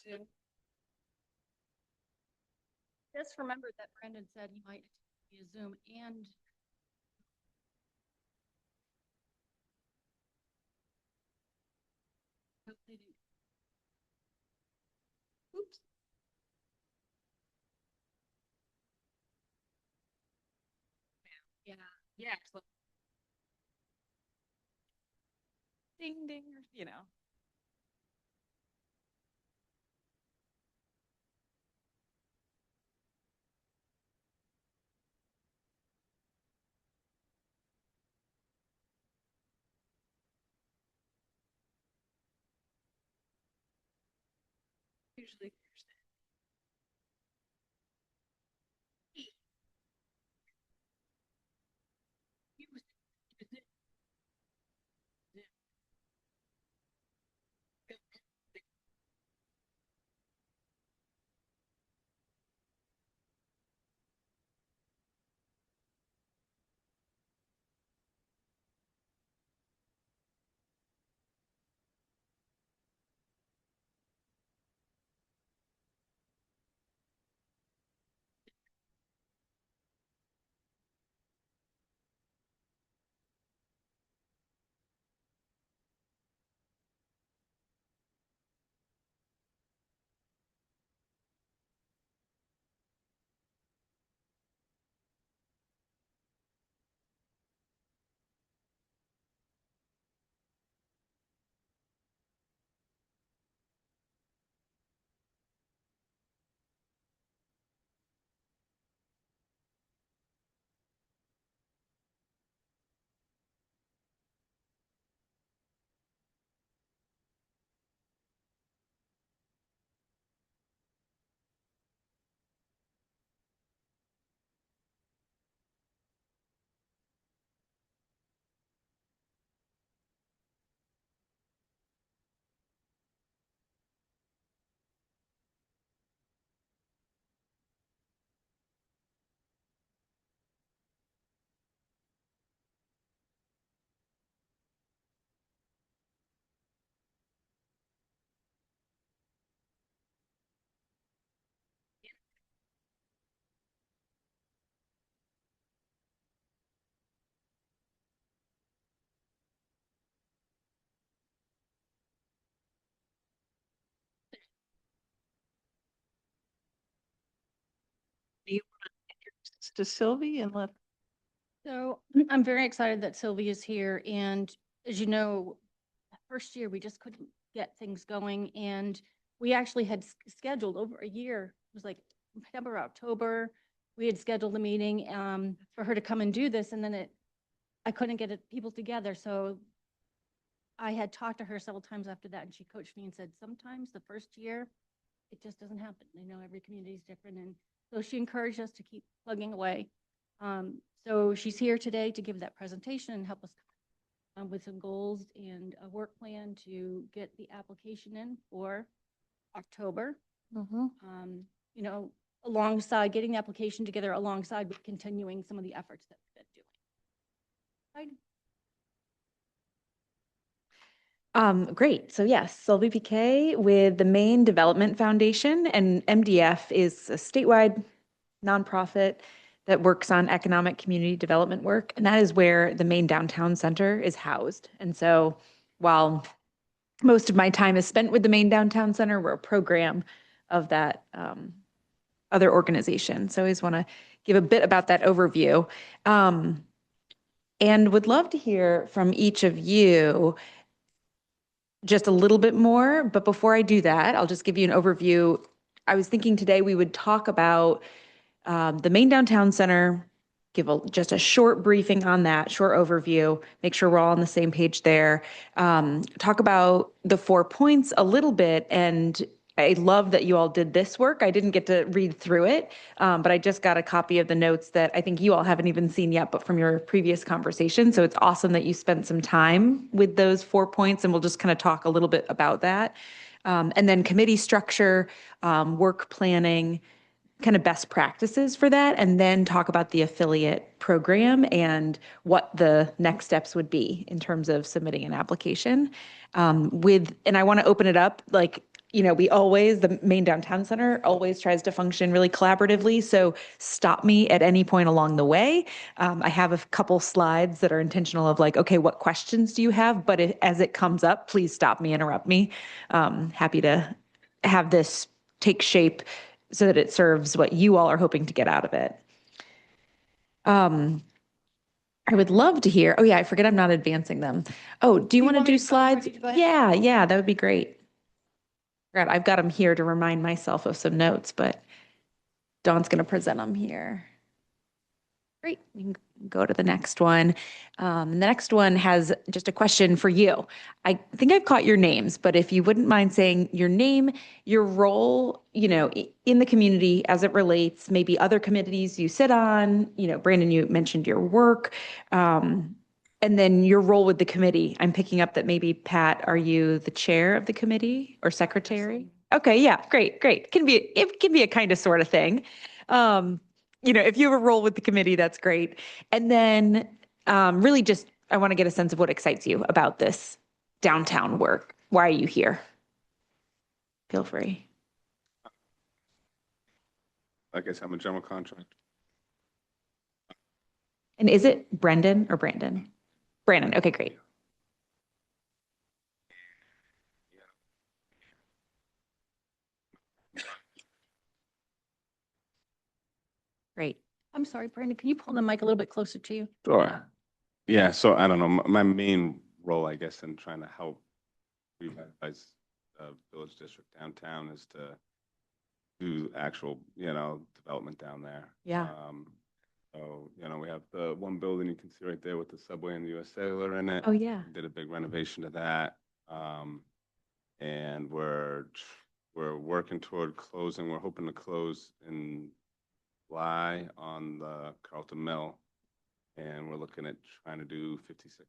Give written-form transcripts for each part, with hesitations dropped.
Zoom. Just remember that Brandon said he might be a Zoom and oops. Yeah. Yeah. So ding ding, you know. Usually Do you want to introduce to Sylvie and let? So I'm very excited that Sylvie is here. And as you know, first year we just couldn't get things going. And we actually had scheduled over a year. It was like September, October. We had scheduled a meeting for her to come and do this. And then I couldn't get people together. So I had talked to her several times after that. And she coached me and said, sometimes the first year, it just doesn't happen. I know every community is different. And so she encouraged us to keep plugging away. So she's here today to give that presentation and help us with some goals and a work plan to get the application in for October. You know, alongside getting the application together, alongside with continuing some of the efforts that we've been doing. Great. So yes, Sylvie Piquet with the Maine Development Foundation, and MDF is a statewide nonprofit that works on economic community development work. And that is where the Maine Downtown Center is housed. And so while most of my time is spent with the Maine Downtown Center, we're a program of that other organization. So I always want to give a bit about that overview. And would love to hear from each of you just a little bit more. But before I do that, I'll just give you an overview. I was thinking today we would talk about the Maine Downtown Center, give just a short briefing on that, short overview, make sure we're all on the same page there. Talk about the 4 points a little bit. And I love that you all did this work. I didn't get to read through it, but I just got a copy of the notes that I think you all haven't even seen yet, but from your previous conversation. So it's awesome that you spent some time with those 4 points, and we'll just kind of talk a little bit about that. And then committee structure, work planning, kind of best practices for that, and then talk about the affiliate program and what the next steps would be in terms of submitting an application. And I want to open it up, like, we always, the main downtown center always tries to function really collaboratively. So stop me at any point along the way. I have a couple slides that are intentional of like, okay, what questions do you have? But as it comes up, please stop me, interrupt me. Happy to have this take shape so that it serves what you all are hoping to get out of it. I would love to hear. Oh yeah, I forget I'm not advancing them. Oh, do you want to do slides? Yeah, that would be great. God, I've got them here to remind myself of some notes, but Dawn's going to present them here. Great. We can go to the next one. The next one has just a question for you. I think I've caught your names, but if you wouldn't mind saying your name, your role, in the community as it relates, maybe other committees you sit on, Brandon, you mentioned your work, and then your role with the committee. I'm picking up that maybe Pat, are you the chair of the committee or secretary? Okay, yeah, great. It can be a kind of sort of thing. If you have a role with the committee, that's great. And then really just, I want to get a sense of what excites you about this downtown work. Why are you here? Feel free. I guess I'm a general contractor. And is it Brendan or Brandon? Brandon. Okay, great. Great. I'm sorry, Brandon, can you pull the mic a little bit closer to you? Sure. Yeah, so I don't know, my main role, I guess, in trying to help revitalize village district downtown is to do actual, development down there. Yeah. So, we have the one building you can see right there with the subway and the US Cellular in it. Oh, yeah. Did a big renovation to that. And we're working toward closing. We're hoping to close in July on the Carlton Mill. And we're looking at trying to do 56.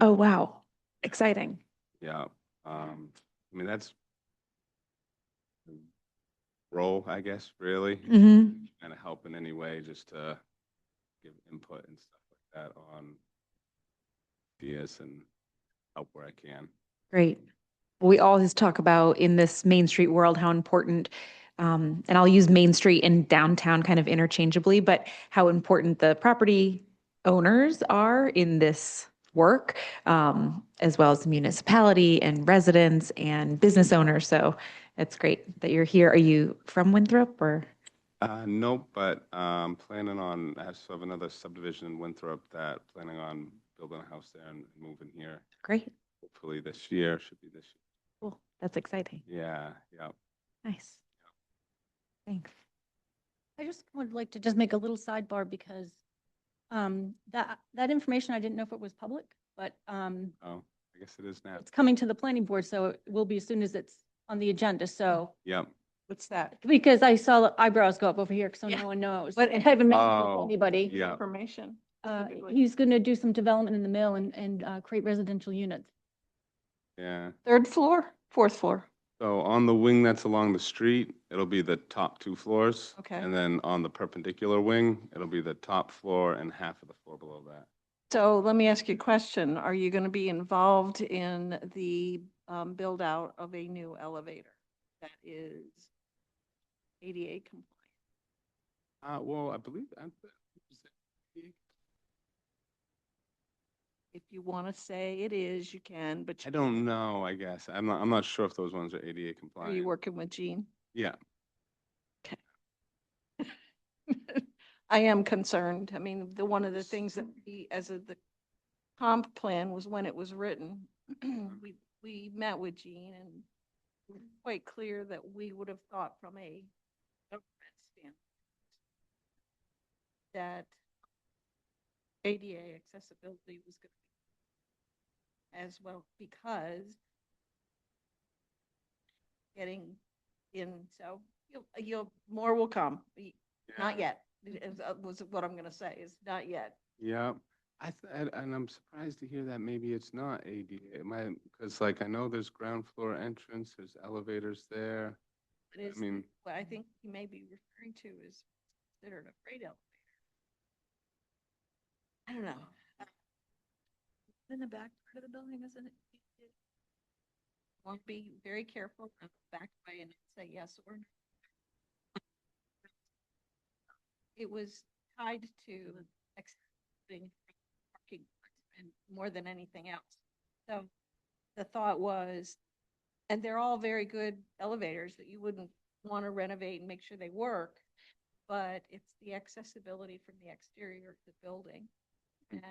Oh, wow. Exciting. Yeah. That's the role, I guess, really. Mm-hmm. Kind of help in any way just to give input and stuff like that on ideas and help where I can. Great. We always talk about in this Main Street world how important, and I'll use Main Street and downtown kind of interchangeably, but how important the property owners are in this work, as well as the municipality and residents and business owners. So it's great that you're here. Are you from Winthrop or? Nope, but planning on, I have another subdivision in Winthrop that planning on building a house there and moving here. Great. Hopefully this year, should be this year. Cool. That's exciting. Yeah. Nice. Thanks. I just would like to just make a little sidebar because that information, I didn't know if it was public, but Oh, I guess it is now. it's coming to the planning board, so it will be as soon as it's on the agenda. So, Yep. What's that? because I saw the eyebrows go up over here, so no one knows. What- I haven't mentioned it to Oh, anybody. yeah. Information. He's going to do some development in the mill and create residential units. Yeah. Third floor, fourth floor. So on the wing that's along the street, it'll be the top 2 floors. Okay. And then on the perpendicular wing, it'll be the top floor and half of the floor below that. So let me ask you a question. Are you going to be involved in the build out of a new elevator that is ADA compliant? Well, I believe If you want to say it is, you can, but I don't know, I guess. I'm not sure if those ones are ADA Are compliant. you working with Gene? Yeah. I am concerned. I mean, one of the things that the comp plan was when it was written, we met with Gene and it was quite clear that we would have thought from a government standpoint that ADA accessibility was going to be as well, because getting in, so you'll more will come. Not yet, was what I'm gonna say, is not yet. Yeah. And I'm surprised to hear that maybe it's not ADA. It might, because like I know there's ground floor entrance, there's elevators there. It is, I mean, what I think you may be referring to is considered a freight elevator. I don't know. In the back part of the building, isn't it? want to be very careful and back away and say yes or no. It was tied to accepting parking lots and more than anything else. So the thought was, and they're all very good elevators that you wouldn't want to renovate and make sure they work, but it's the accessibility from the exterior of the building. And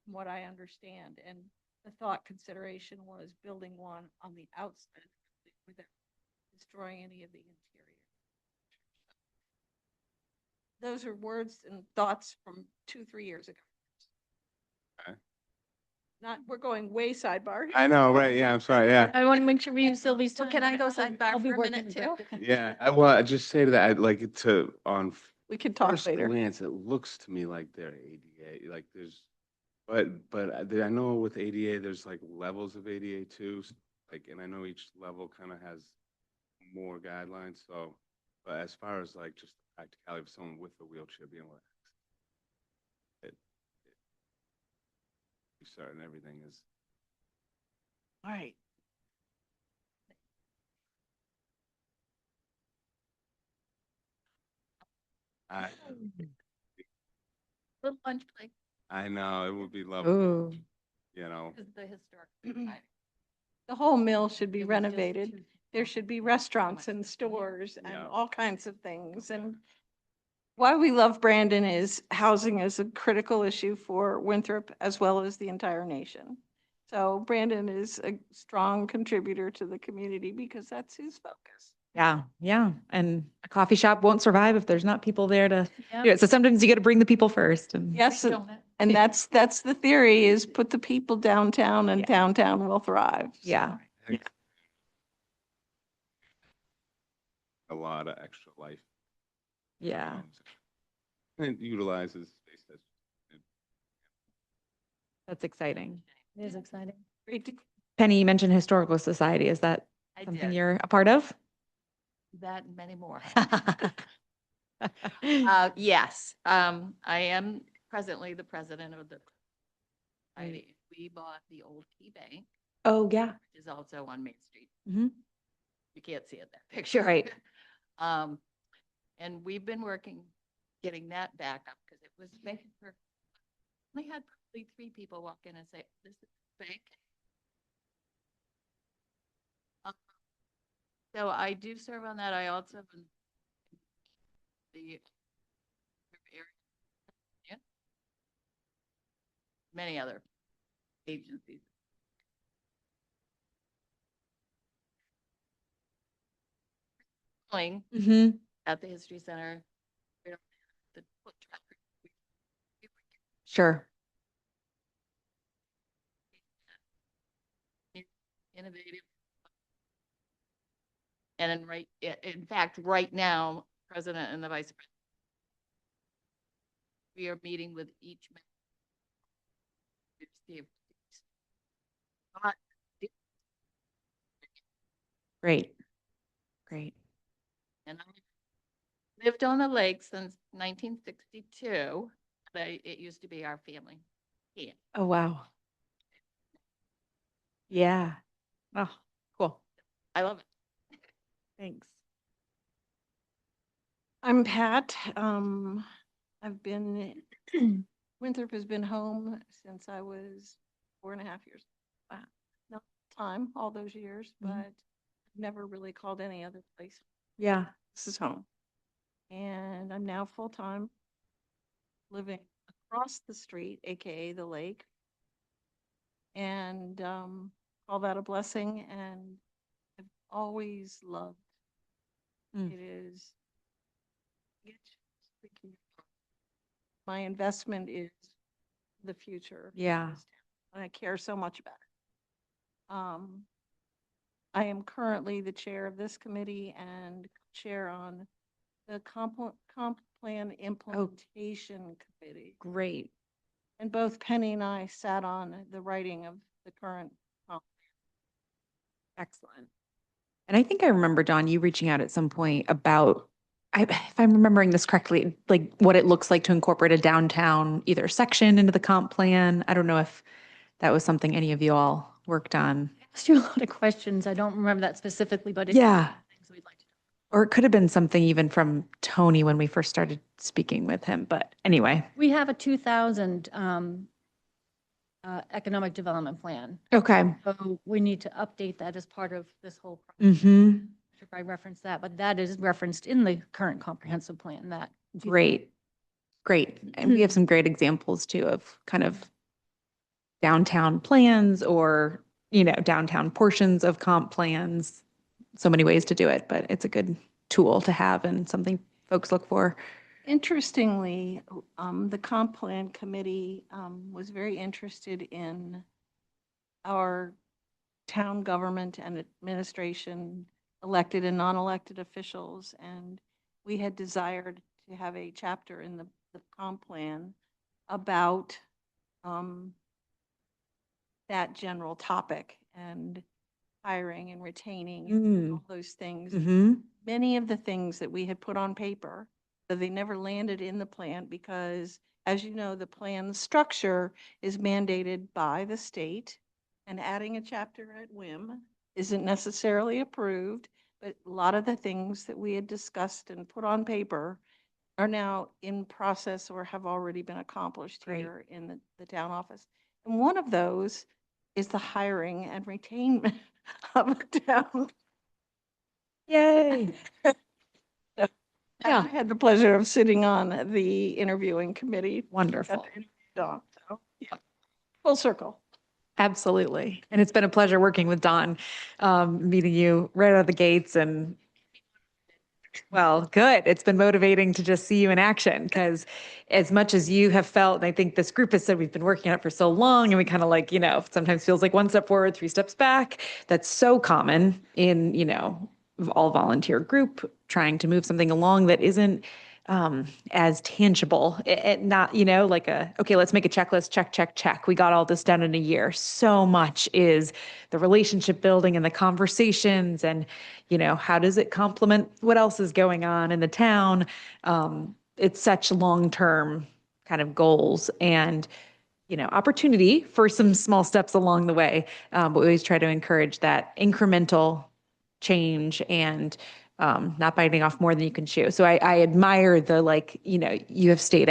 from what I understand, and the thought consideration was building one on the outside without destroying any of the interior. Those are words and thoughts from 2-3 years ago. Okay. Not, we're going way sidebar. I know, right, yeah, I'm sorry, yeah. I want to make sure we use Sylvie's Well, time. can I go I'll sidebar be for a working minute with too? Rebecca. Yeah, well, I just say to that, I'd like it to, on We can talk first later. glance, it looks to me like they're ADA, like there's, but I know with ADA, there's like levels of ADA too, like, and I know each level kind of has more guidelines, so, but as far as like just the practicality of someone with a wheelchair being able to access it, certain everything is, All right. I, Little lunch break. I know, it would be lovely, Ooh, you know, Is the historic society. The whole mill should be It was just renovated. too- There should be restaurants and stores and Yeah. all kinds of things. And why we love Brandon is housing is a critical issue for Winthrop as well as the entire nation. So Brandon is a strong contributor to the community because that's his focus. yeah, yeah. And a coffee shop won't survive if there's not people there to Yep. do it. So sometimes you got to bring the people first. And Yes, Donut. and that's the theory is put the people downtown and Yeah. downtown will thrive. So, yeah, a lot of extra life. yeah. And it utilizes space that's. That's exciting. It is exciting. great to Penny, you mentioned Historical Society. Is that I something did you're a part of? that and many more. Yes, I am presently the president of the society. We bought the old Key Bank, Oh, yeah. which is also on Main Street. Mhm. You can't see it, that picture. Right. And we've been working, getting that back up because it was vacant for, we had probably 3 people walk in and say, this is bank. So I do serve on that. I also am the area, yeah, many other agencies. Mhm. At the History Center, we don't have the foot traffic. Sure. Innovative. And then in fact, right now, President and the Vice President, we are meeting with each member to see if not Great. Great. and I lived on the lake since 1962. It used to be our family. Yeah. Oh, wow. Yeah. Oh, cool. I love it. Thanks. I'm Pat. I've been, Winthrop has been home since I was 4.5 years. Wow. Not time, all those years, Mhm. but never really called any other place. Yeah. This is home. And I'm now full-time living across the street, AKA the lake. And call that a blessing. And I've always loved Mm. it is. My investment is the future. of Yeah. this town, and I care so much about it. I am currently the chair of this committee and chair on the comp plan implementation committee. Great. And both Penny and I sat on the writing of the current comp. Excellent. And I think I remember, Dawn, you reaching out at some point about, if I'm remembering this correctly, like what it looks like to incorporate a downtown either section into the comp plan. I don't know if that was something any of you all worked on. asked you a lot of questions. I don't remember that specifically, but it's Yeah. things we'd like to. Or it could have been something even from Tony when we first started speaking with him. But anyway, We have a 2000 economic development plan. okay. So we need to update that as part of this whole process. Hmm. Should I reference that? But that is referenced in the current comprehensive plan that. Great. Great. And we have some great examples too of kind of downtown plans or, downtown portions of comp plans. So many ways to do it, but it's a good tool to have and something folks look for. Interestingly, the comp plan committee was very interested in our town government and administration, elected and non-elected officials, and we had desired to have a chapter in the comp plan about that general topic and hiring and retaining and all those things. Mm-hmm. Many of the things that we had put on paper, that they never landed in the plan because, as you know, the plan structure is mandated by the state, and adding a chapter at whim isn't necessarily approved, but a lot of the things that we had discussed and put on paper are now in process or have already been accomplished Great. here in the town office. And one of those is the hiring and retainment of a town. Yay. I Yeah. had the pleasure of sitting on the interviewing committee. Wonderful. Dawn, so, yeah, full circle. Absolutely. And it's been a pleasure working with Dawn, meeting you right out of the gates. And well, good. It's been motivating to just see you in action because as much as you have felt, and I think this group has said we've been working on it for so long and we kind of like, sometimes feels like one step forward, three steps back. That's so common in, all volunteer group trying to move something along that isn't as tangible. Not, like okay, let's make a checklist, check, check, check. We got all this done in a year. So much is the relationship building and the conversations and, how does it complement what else is going on in the town? It's such long-term kind of goals and, opportunity for some small steps along the way. But we always try to encourage that incremental change and not biting off more than you can chew. So I admire the you have stayed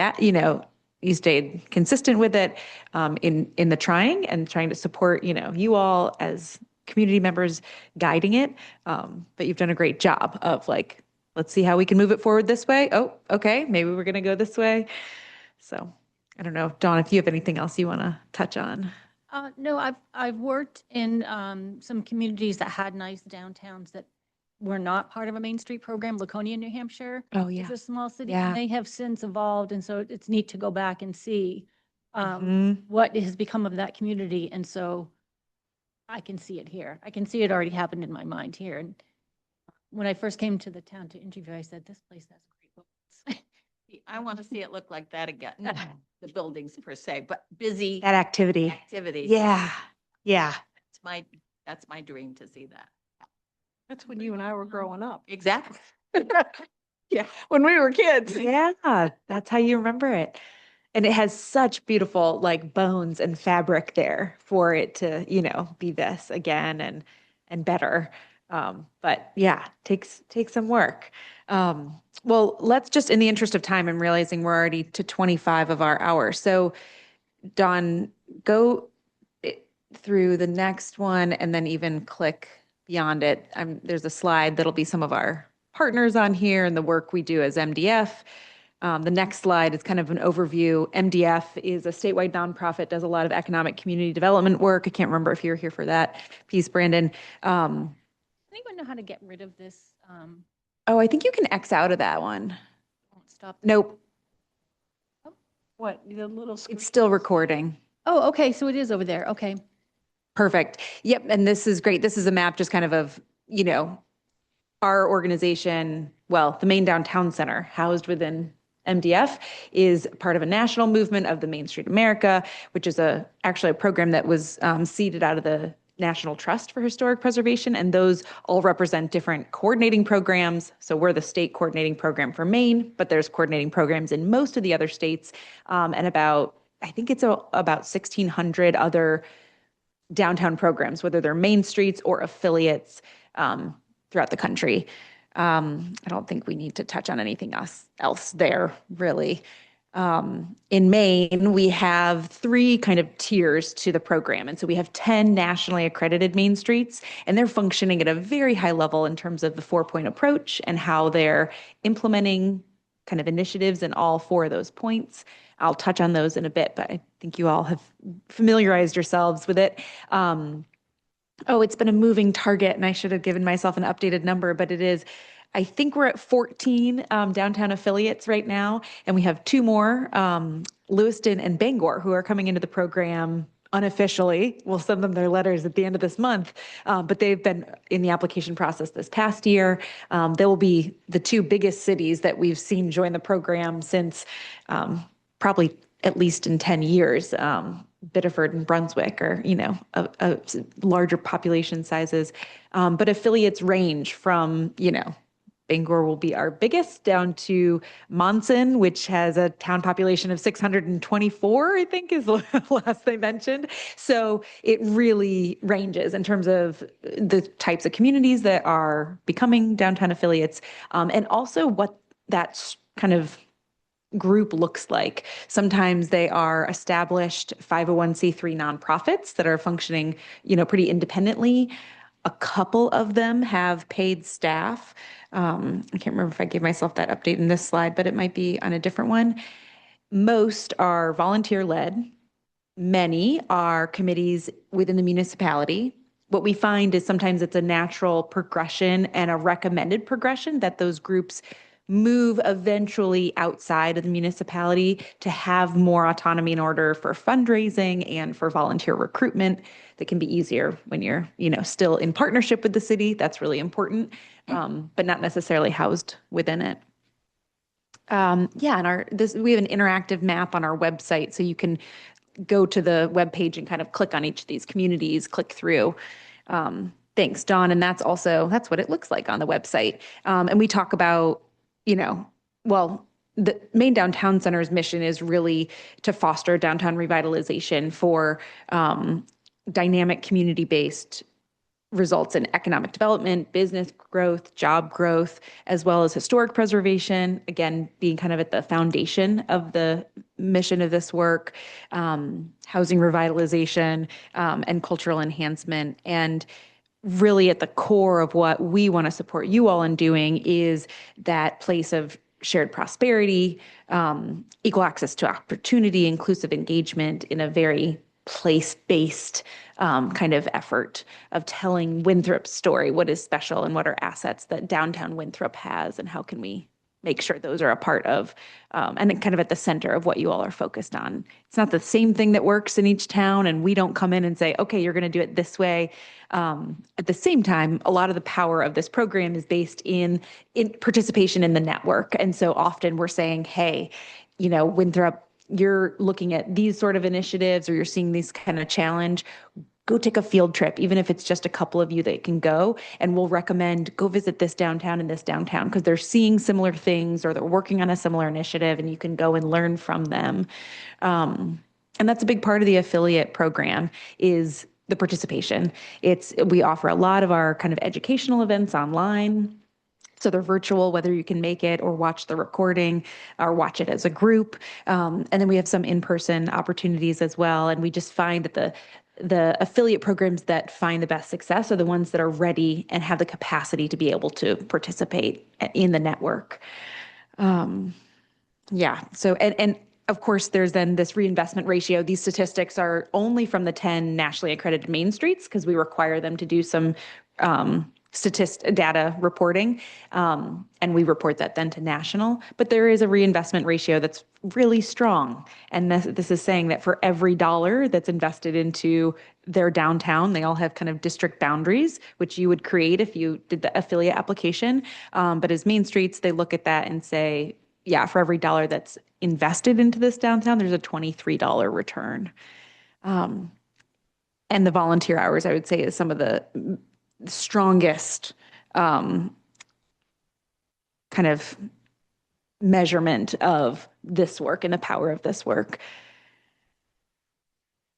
you stayed consistent with it in the trying and trying to support you all as community members guiding it. But you've done a great job of let's see how we can move it forward this way. Oh, okay, maybe we're gonna go this way. So I don't know, Dawn, if you have anything else you want to touch on. No, I've worked in some communities that had nice downtowns that were not part of a Main Street program. Laconia, New Hampshire. Oh, It's yeah. a small city. Yeah. And they have since evolved, and so it's neat to go back and see Mhm. what has become of that community. And so I can see it here. I can see it already happened in my mind here. And when I first came to the town to interview, I said, this place has great books. I want to see it look like that again. Not the buildings per se, but busy That activity. activities. Yeah. Yeah. That's my dream to see that. That's when you and I were growing up. Exactly. Yeah, when we were kids. Yeah. That's how you remember it. And it has such beautiful bones and fabric there for it to, be this again and better. But yeah, takes some work. Well, let's just, in the interest of time, I'm realizing we're already to 25 of our hour. So Dawn, go through the next one and then even click beyond it. There's a slide that'll be some of our partners on here and the work we do as MDF. The next slide is kind of an overview. MDF is a statewide nonprofit, does a lot of economic community development work. I can't remember if you're here for that piece, Brandon. Anyone know how to get rid of this? Oh, I think you can X out of that one. Won't stop. Nope, What, the little screen? it's still recording. Oh, okay. So it is over there. Okay. Perfect. Yep. And this is great. This is a map just kind of, our organization, well, the Main Downtown Center housed within MDF is part of a national movement of the Main Street America, which is actually a program that was seeded out of the National Trust for Historic Preservation. And those all represent different coordinating programs. So we're the state coordinating program for Maine, but there's coordinating programs in most of the other states. And I think it's about 1,600 other downtown programs, whether they're main streets or affiliates throughout the country. I don't think we need to touch on anything else there, really. In Maine, we have 3 kind of tiers to the program. And so we have 10 nationally accredited main streets, and they're functioning at a very high level in terms of the 4-point approach and how they're implementing kind of initiatives in all 4 of those points. I'll touch on those in a bit, but I think you all have familiarized yourselves with it. Oh, it's been a moving target, and I should have given myself an updated number, but it is, I think we're at 14 downtown affiliates right now, and we have 2 more, Lewiston and Bangor, who are coming into the program unofficially. We'll send them their letters at the end of this month, but they've been in the application process this past year. They will be the 2 biggest cities that we've seen join the program since probably at least in 10 years. Biddeford and Brunswick are, a larger population sizes. But affiliates range from, Bangor will be our biggest, down to Monson, which has a town population of 624, I think is the last they mentioned. So it really ranges in terms of the types of communities that are becoming downtown affiliates, and also what that kind of group looks like. Sometimes they are established 501c3 nonprofits that are functioning, pretty independently. A couple of them have paid staff. I can't remember if I gave myself that update in this slide, but it might be on a different one. Most are volunteer led. Many are committees within the municipality. What we find is sometimes it's a natural progression and a recommended progression that those groups move eventually outside of the municipality to have more autonomy in order for fundraising and for volunteer recruitment. That can be easier when you're, still in partnership with the city. That's really important, but not necessarily housed within it. Yeah, and we have an interactive map on our website, so you can go to the webpage and kind of click on each of these communities, click through. Thanks, Dawn. And that's what it looks like on the website. And we talk about, the Maine Downtown Center's mission is really to foster downtown revitalization for dynamic community-based results in economic development, business growth, job growth, as well as historic preservation, again, being kind of at the foundation of the mission of this work, housing revitalization, and cultural enhancement. And really at the core of what we want to support you all in doing is that place of shared prosperity, equal access to opportunity, inclusive engagement in a very place-based kind of effort of telling Winthrop's story, what is special and what are assets that downtown Winthrop has, and how can we make sure those are a part of, and kind of at the center of what you all are focused on. It's not the same thing that works in each town, and we don't come in and say, okay, you're going to do it this way. At the same time, a lot of the power of this program is based in participation in the network. And so often we're saying, hey, Winthrop, you're looking at these sort of initiatives or you're seeing these kind of challenge, go take a field trip, even if it's just a couple of you that can go, and we'll recommend go visit this downtown and this downtown because they're seeing similar things or they're working on a similar initiative and you can go and learn from them. And that's a big part of the affiliate program is the participation. We offer a lot of our kind of educational events online. So they're virtual, whether you can make it or watch the recording or watch it as a group. And then we have some in-person opportunities as well. And we just find that the affiliate programs that find the best success are the ones that are ready and have the capacity to be able to participate in the network. Yeah. So, and of course, there's then this reinvestment ratio. These statistics are only from the 10 nationally accredited main streets because we require them to do some data reporting, and we report that then to national. But there is a reinvestment ratio that's really strong. And this is saying that for every dollar that's invested into their downtown, they all have kind of district boundaries, which you would create if you did the affiliate application. But as main streets, they look at that and say, yeah, for every dollar that's invested into this downtown, there's a $23 return. And the volunteer hours, I would say, is some of the strongest kind of measurement of this work and the power of this work.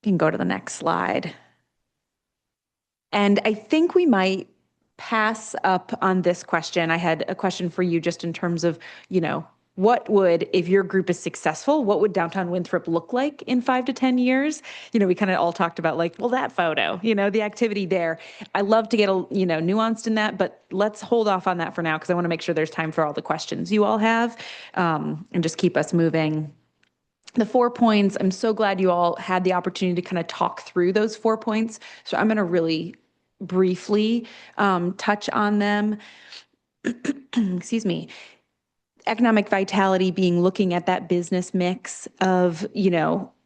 You can go to the next slide. And I think we might pass up on this question. I had a question for you just in terms of, what would, if your group is successful, what would downtown Winthrop look like in 5 to 10 years? We kind of all talked about like, well, that photo, the activity there. I love to get nuanced in that, but let's hold off on that for now because I want to make sure there's time for all the questions you all have, and just keep us moving. The 4 points, I'm so glad you all had the opportunity to kind of talk through those 4 points. So I'm going to really briefly touch on them. Excuse me. Economic vitality being looking at that business mix of,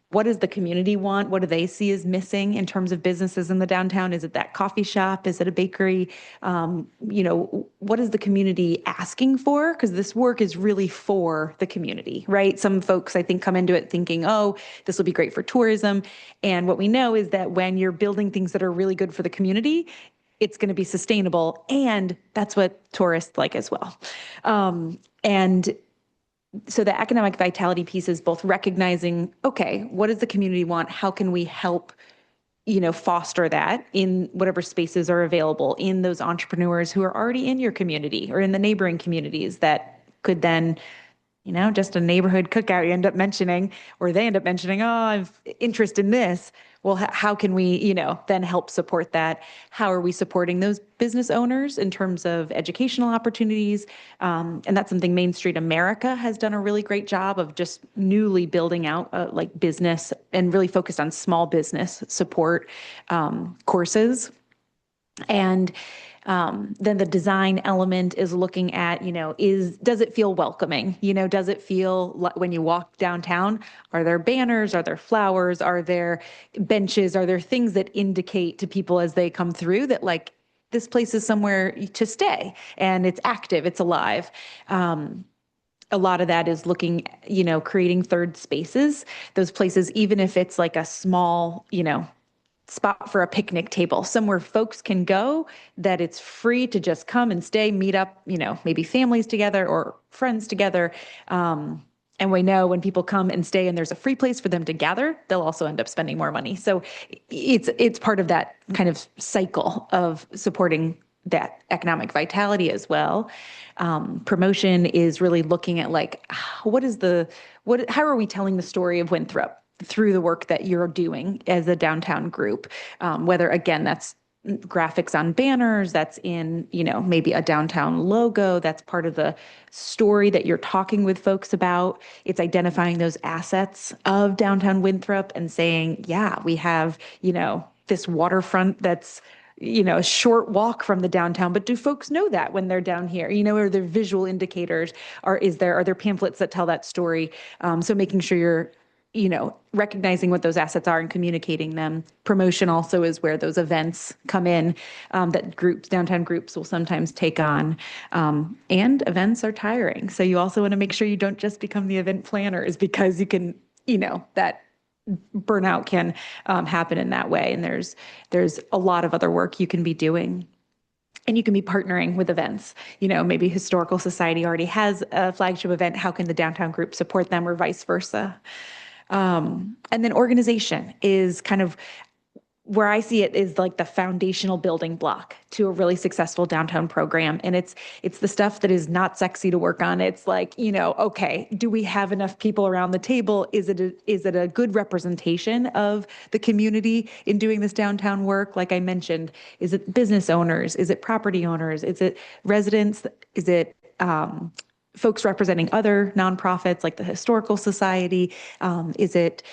what does the community want? What do they see as missing in terms of businesses in the downtown? Is it that coffee shop? Is it a bakery? What is the community asking for? Because this work is really for the community, right? Some folks, I think, come into it thinking, oh, this will be great for tourism. And what we know is that when you're building things that are really good for the community, it's going to be sustainable. And that's what tourists like as well. And so the economic vitality piece is both recognizing, okay, what does the community want? How can we help, foster that in whatever spaces are available in those entrepreneurs who are already in your community or in the neighboring communities that could then, just a neighborhood cookout you end up mentioning, or they end up mentioning, oh, I've interest in this. Well, how can we, then help support that? How are we supporting those business owners in terms of educational opportunities? And that's something Main Street America has done a really great job of just newly building out like business and really focused on small business support courses. And then the design element is looking at, does it feel welcoming? Does it feel like when you walk downtown, are there banners? Are there flowers? Are there benches? Are there things that indicate to people as they come through that like this place is somewhere to stay and it's active, it's alive? A lot of that is looking, creating third spaces, those places, even if it's like a small, spot for a picnic table, somewhere folks can go, that it's free to just come and stay, meet up, maybe families together or friends together. And we know when people come and stay and there's a free place for them to gather, they'll also end up spending more money. So it's part of that kind of cycle of supporting that economic vitality as well. Promotion is really looking at like, how are we telling the story of Winthrop through the work that you're doing as a downtown group, whether again, that's graphics on banners, that's in, maybe a downtown logo, that's part of the story that you're talking with folks about. It's identifying those assets of downtown Winthrop and saying, yeah, we have, this waterfront that's, a short walk from the downtown, but do folks know that when they're down here? Are there visual indicators? Are there pamphlets that tell that story? So making sure you're recognizing what those assets are and communicating them. Promotion also is where those events come in, that downtown groups will sometimes take on. And events are tiring. So you also want to make sure you don't just become the event planners because you can, that burnout can happen in that way. And there's a lot of other work you can be doing. And you can be partnering with events. Maybe Historical Society already has a flagship event. How can the downtown group support them or vice versa? And then organization is kind of where I see it is like the foundational building block to a really successful downtown program. And it's the stuff that is not sexy to work on. It's like, okay, do we have enough people around the table? Is it a good representation of the community in doing this downtown work? Like I mentioned, is it business owners? Is it property owners? Is it residents? Is it, folks representing other nonprofits like the Historical Society? Is it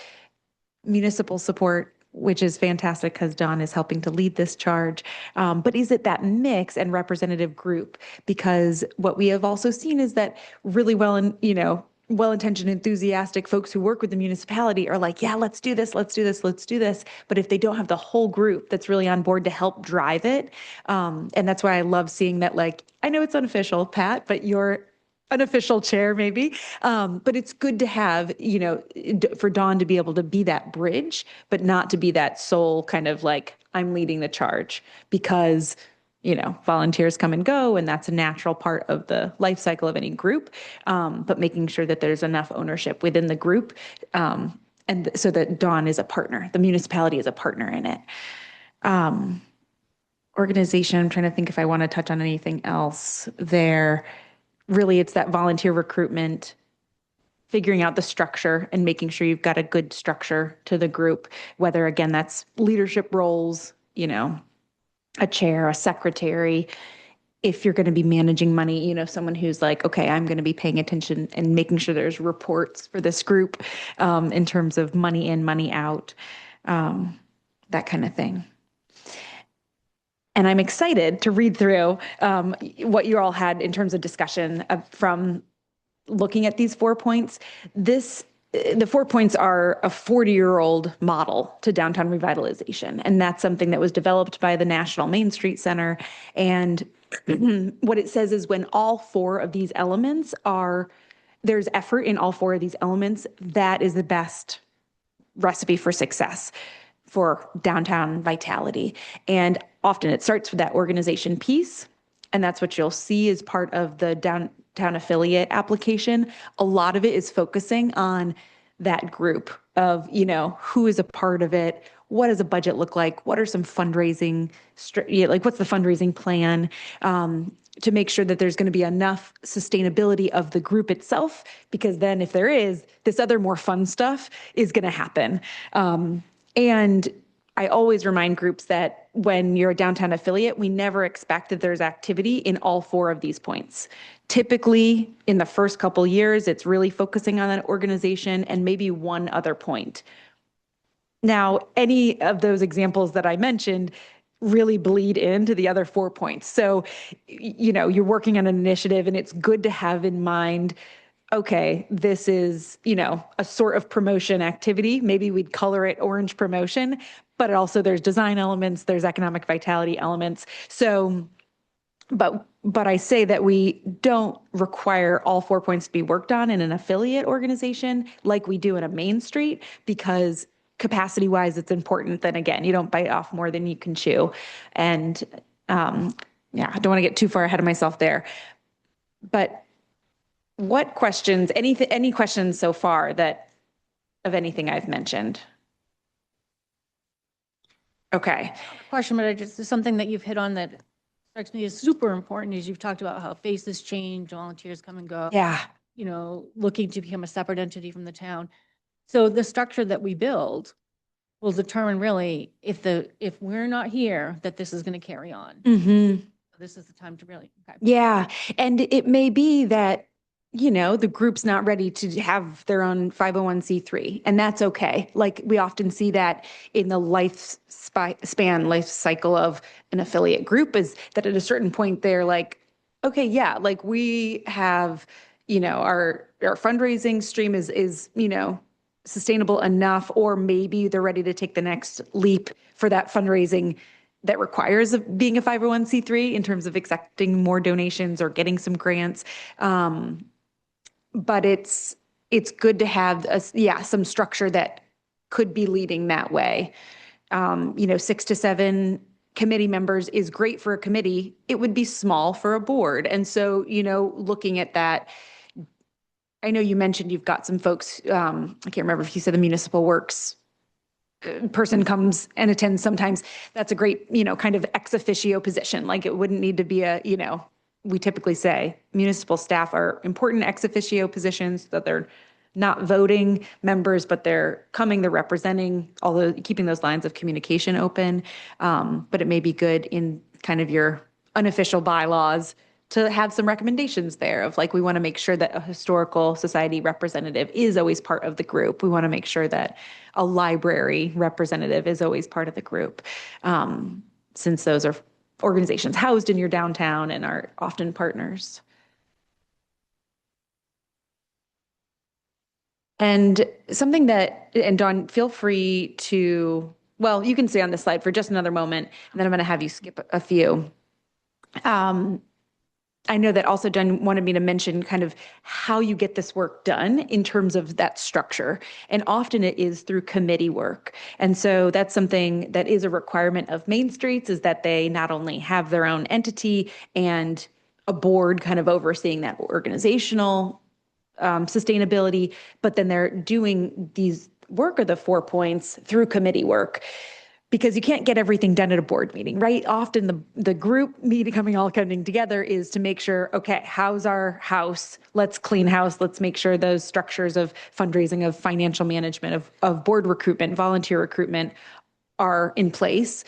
municipal support, which is fantastic because Dawn is helping to lead this charge. But is it that mix and representative group? Because what we have also seen is that really well-intentioned, enthusiastic folks who work with the municipality are like, yeah, let's do this, let's do this, let's do this. But if they don't have the whole group that's really on board to help drive it, and that's why I love seeing that, like, I know it's unofficial, Pat, but you're an official chair maybe. But it's good to have, for Dawn to be able to be that bridge, but not to be that sole kind of like, I'm leading the charge because, volunteers come and go, and that's a natural part of the life cycle of any group. But making sure that there's enough ownership within the group. And so that Dawn is a partner, the municipality is a partner in it. organization, I'm trying to think if I want to touch on anything else there. Really, it's that volunteer recruitment, figuring out the structure and making sure you've got a good structure to the group, whether again, that's leadership roles, a chair, a secretary. If you're going to be managing money, someone who's like, okay, I'm going to be paying attention and making sure there's reports for this group in terms of money in, money out, that kind of thing. And I'm excited to read through what you all had in terms of discussion from looking at these 4 points. The 4 points are a 40-year-old model to downtown revitalization. And that's something that was developed by the National Main Street Center. And what it says is when all 4 of these elements there's effort in all 4 of these elements, that is the best recipe for success for downtown vitality. And often it starts with that organization piece. And that's what you'll see as part of the downtown affiliate application. A lot of it is focusing on that group of, who is a part of it? What does a budget look like? What are some fundraising, what's the fundraising plan? To make sure that there's going to be enough sustainability of the group itself, because then if there is, this other more fun stuff is going to happen. And I always remind groups that when you're a downtown affiliate, we never expect that there's activity in all 4 of these points. Typically, in the first couple years, it's really focusing on that organization and maybe one other point. Now, any of those examples that I mentioned really bleed into the other 4 points. So, you're working on an initiative and it's good to have in mind, okay, this is, a sort of promotion activity. Maybe we'd color it orange promotion, but also there's design elements, there's economic vitality elements. So, but I say that we don't require all 4 points to be worked on in an affiliate organization like we do in a Main Street, because capacity wise, it's important. Then again, you don't bite off more than you can chew. And I don't want to get too far ahead of myself there. But what questions, any questions so far of anything I've mentioned? Okay. Question, but it's something that you've hit on that strikes me as super important is you've talked about how faces change, volunteers come and go. Yeah. Looking to become a separate entity from the town. So the structure that we build will determine really if we're not here, that this is going to carry on. Mm-hmm. This is the time to really. Okay. Yeah. And it may be that, the group's not ready to have their own 501c3, and that's okay. Like we often see that in the life cycle of an affiliate group, is that at a certain point they're like, okay, yeah, like we have, our fundraising stream is, sustainable enough, or maybe they're ready to take the next leap for that fundraising that requires being a 501c3 in terms of accepting more donations or getting some grants. But it's good to have some structure that could be leading that way. 6 to 7 committee members is great for a committee. It would be small for a board. And so, looking at that, I know you mentioned you've got some folks, I can't remember if you said the municipal works person comes and attends sometimes. That's a great, kind of ex officio position. Like it wouldn't need to be we typically say municipal staff are important ex officio positions, that they're not voting members, but they're coming, they're representing, although keeping those lines of communication open. But it may be good in kind of your unofficial bylaws to have some recommendations there of like, we want to make sure that a historical society representative is always part of the group. We want to make sure that a library representative is always part of the group, since those are organizations housed in your downtown and are often partners. And something and Dawn, feel free to, well, you can stay on this slide for just another moment, and then I'm going to have you skip a few. I know that also Dawn wanted me to mention kind of how you get this work done in terms of that structure. And often it is through committee work. And so that's something that is a requirement of Main Streets, is that they not only have their own entity and a board kind of overseeing that organizational sustainability, but then they're doing these work of the 4 points through committee work. because you can't get everything done at a board meeting, right? Often the group meeting coming together is to make sure, okay, how's our house? Let's clean house. Let's make sure those structures of fundraising, of financial management, of board recruitment, volunteer recruitment are in place.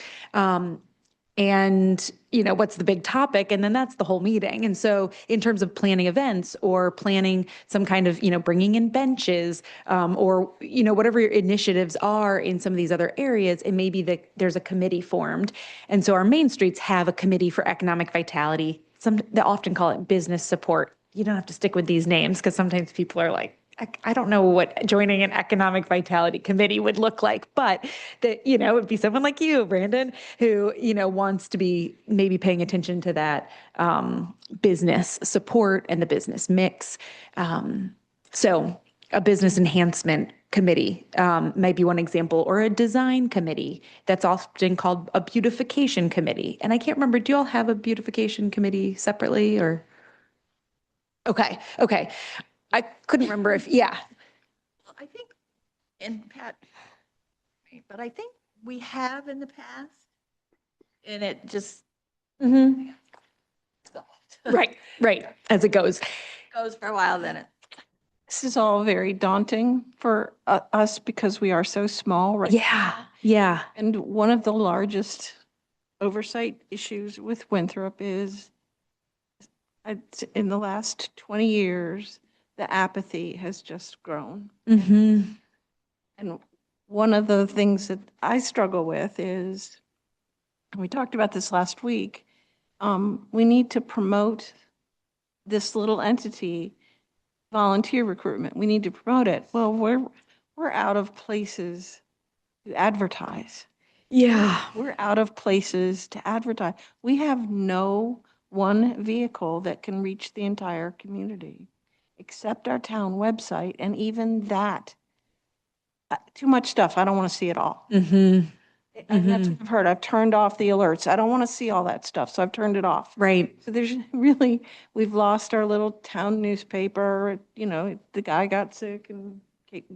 And what's the big topic, and then that's the whole meeting. And so in terms of planning events or planning some kind of bringing in benches, or whatever your initiatives are in some of these other areas, it may be that there's a committee formed. And so our main streets have a committee for economic vitality. They often call it business support. You don't have to stick with these names because sometimes people are like, I don't know what joining an economic vitality committee would look like, but that, it would be someone like you, Brandon, who, wants to be maybe paying attention to that business support and the business mix. So a business enhancement committee might be one example, or a design committee that's often called a beautification committee. And I can't remember, do you all have a beautification committee separately or? Okay. I couldn't remember if, yeah. I think, and Pat, but I think we have in the past, and it just Mhm. Right, as it goes. goes for a while, then it. This is all very daunting for us because we are so small right now. Yeah. And one of the largest oversight issues with Winthrop is in the last 20 years, the apathy has just grown. Mm-hmm. And one of the things that I struggle with is, we talked about this last week, we need to promote this little entity, volunteer recruitment. We need to promote it. Well, we're out of places to advertise. Yeah. We're out of places to advertise. We have no one vehicle that can reach the entire community, except our town website, and even that, too much stuff. I don't want to see it all. Mm-hmm. And that's what I've heard. I've turned off the alerts. I don't want to see all that stuff, so I've turned it off. Right. So there's really, we've lost our little town newspaper. The guy got sick and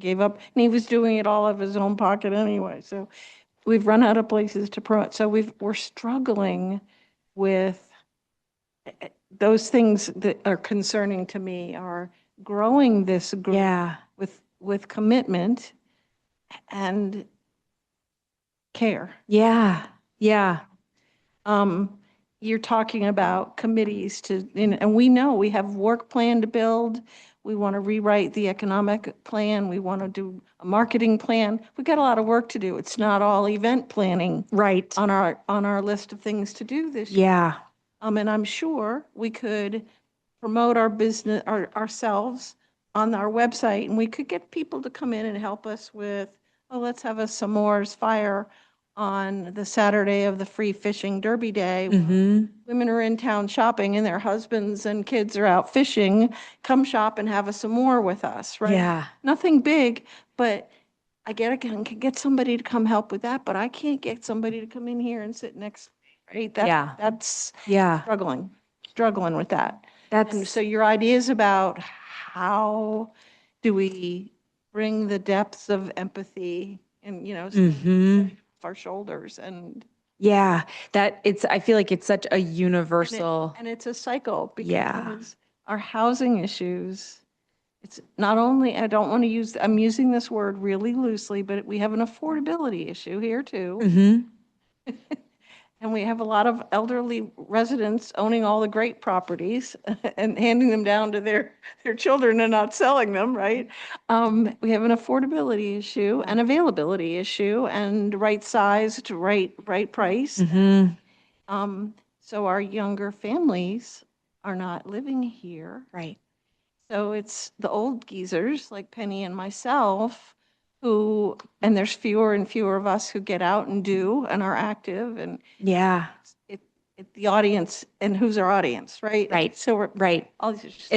gave up, and he was doing it all out of his own pocket anyway. So we've run out of places to promote. So we're struggling with those things that are concerning to me, are growing this group Yeah. with commitment and care. Yeah. You're talking about committees and we know we have work plan to build. We want to rewrite the economic plan. We want to do a marketing plan. We've got a lot of work to do. It's not all event planning Right. on our list of things to do this year. Yeah. And I'm sure we could promote our business, ourselves on our website, and we could get people to come in and help us with, let's have a s'mores fire on the Saturday of the free fishing derby day. Mm-hmm. Women are in town shopping and their husbands and kids are out fishing. Come shop and have a s'more with us, right? Yeah. Nothing big, but I can get somebody to come help with that, but I can't get somebody to come in here and sit next, right? That's Yeah. struggling with that. And so your ideas about how do we bring the depths of empathy and, Mm-hmm. off our shoulders and. Yeah. I feel like it's such a universal. And it's a cycle Yeah. because our housing issues, it's not only, I'm using this word really loosely, but we have an affordability issue here too. Mm-hmm. And we have a lot of elderly residents owning all the great properties and handing them down to their children and not selling them, right? We have an affordability issue, an availability issue, and right size to right price. Mm-hmm. So our younger families are not living here. Right. So it's the old geezers like Penny and myself and there's fewer and fewer of us who get out and do and are active, and Yeah. the audience, and who's our audience, right? Right. So we're Right. all these are just.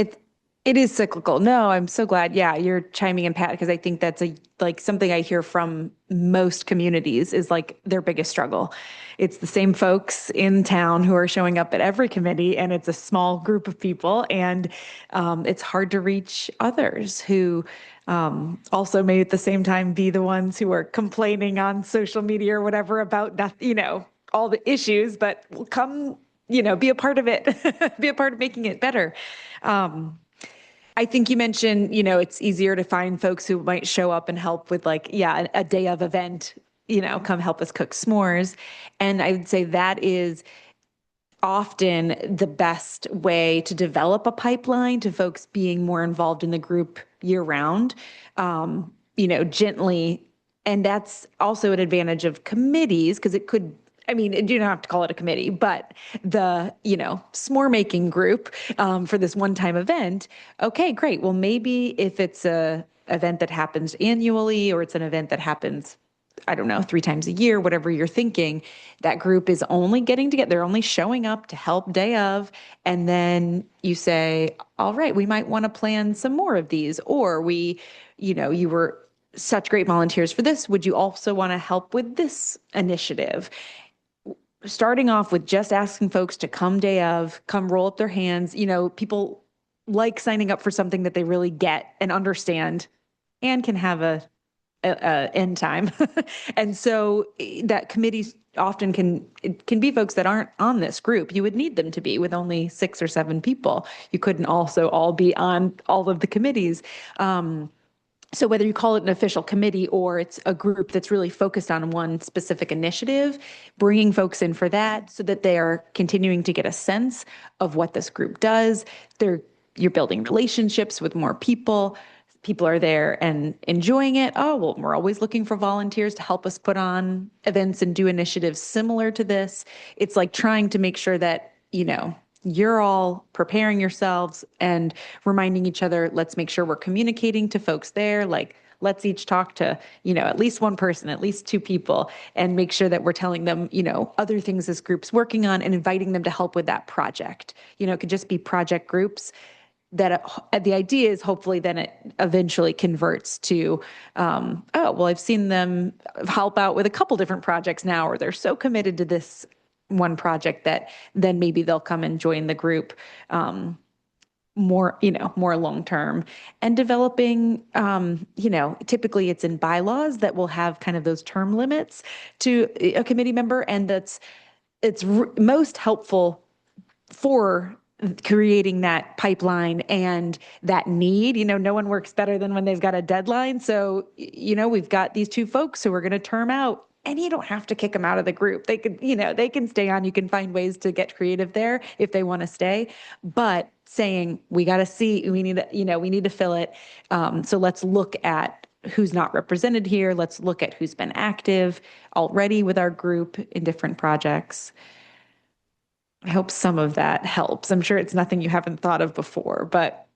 It is cyclical. No, I'm so glad. Yeah, you're chiming in, Pat, because I think that's like something I hear from most communities is like their biggest struggle. It's the same folks in town who are showing up at every committee, and it's a small group of people, and it's hard to reach others who also may at the same time be the ones who are complaining on social media or whatever about nothing, all the issues, but will come, be a part of it, be a part of making it better. I think you mentioned, it's easier to find folks who might show up and help with like, yeah, a day of event, come help us cook s'mores. And I would say that is often the best way to develop a pipeline to folks being more involved in the group year round, gently. And that's also an advantage of committees because it could, I mean, you don't have to call it a committee, but the, s'more making group for this one-time event. Okay, great. Well, maybe if it's a event that happens annually or it's an event that happens, I don't know, 3 times a year, whatever you're thinking, that group is only getting together, they're only showing up to help day of. And then you say, all right, we might want to plan some more of these. Or you were such great volunteers for this. Would you also want to help with this initiative? Starting off with just asking folks to come day of, come roll up their hands. People like signing up for something that they really get and understand and can have a end time. And so that committees often can be folks that aren't on this group. You would need them to be with only 6 or 7 people. You couldn't also all be on all of the committees. So whether you call it an official committee or it's a group that's really focused on one specific initiative, bringing folks in for that so that they are continuing to get a sense of what this group does. You're building relationships with more people. People are there and enjoying it. Oh, well, we're always looking for volunteers to help us put on events and do initiatives similar to this. It's like trying to make sure that, you're all preparing yourselves and reminding each other, let's make sure we're communicating to folks there. Like, let's each talk to, at least one person, at least 2 people, and make sure that we're telling them, other things this group's working on and inviting them to help with that project. It could just be project groups that the idea is hopefully then it eventually converts to, oh, well, I've seen them help out with a couple different projects now, or they're so committed to this one project that then maybe they'll come and join the group more, more long term. And developing, typically it's in bylaws that will have kind of those term limits to a committee member, and it's most helpful for creating that pipeline and that need. No one works better than when they've got a deadline. So, we've got these 2 folks who are going to term out, and you don't have to kick them out of the group. They could, they can stay on. You can find ways to get creative there if they want to stay. But saying, we got to see, we need to, we need to fill it. So let's look at who's not represented here. Let's look at who's been active already with our group in different projects. I hope some of that helps. I'm sure it's nothing you haven't thought of before, but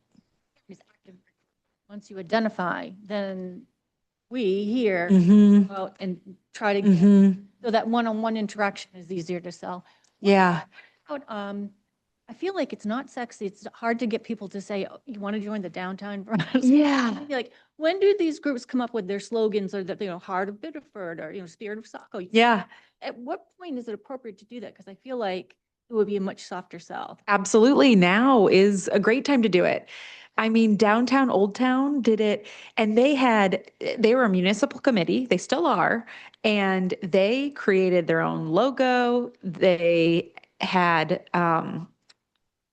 Once you identify, then we here mhm, go out and try to get, mhm, so that one-on-one interaction is easier to sell. yeah, I feel like it's not sexy. It's hard to get people to say, "Oh, you want to join the downtown Bronx?" yeah, Like, when do these groups come up with their slogans or that, Heart of Biddeford or, Spirit of Saco? yeah, At what point is it appropriate to do that? Because I feel like it would be a much softer sell. absolutely. Now is a great time to do it. I mean, downtown Old Town did it, and they were a municipal committee. They still are, and they created their own logo. They had,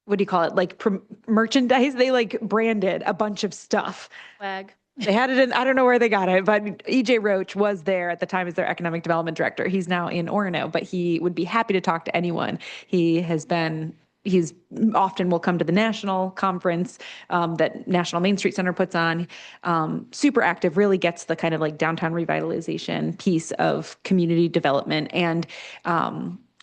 what do you call it? Like merchandise. They like branded a bunch of stuff. Flag. They had it in, I don't know where they got it, but EJ Roach was there at the time as their economic development director. He's now in Orono, but he would be happy to talk to anyone. He's often will come to the national conference that National Main Street Center puts on. Super active, really gets the kind of like downtown revitalization piece of community development.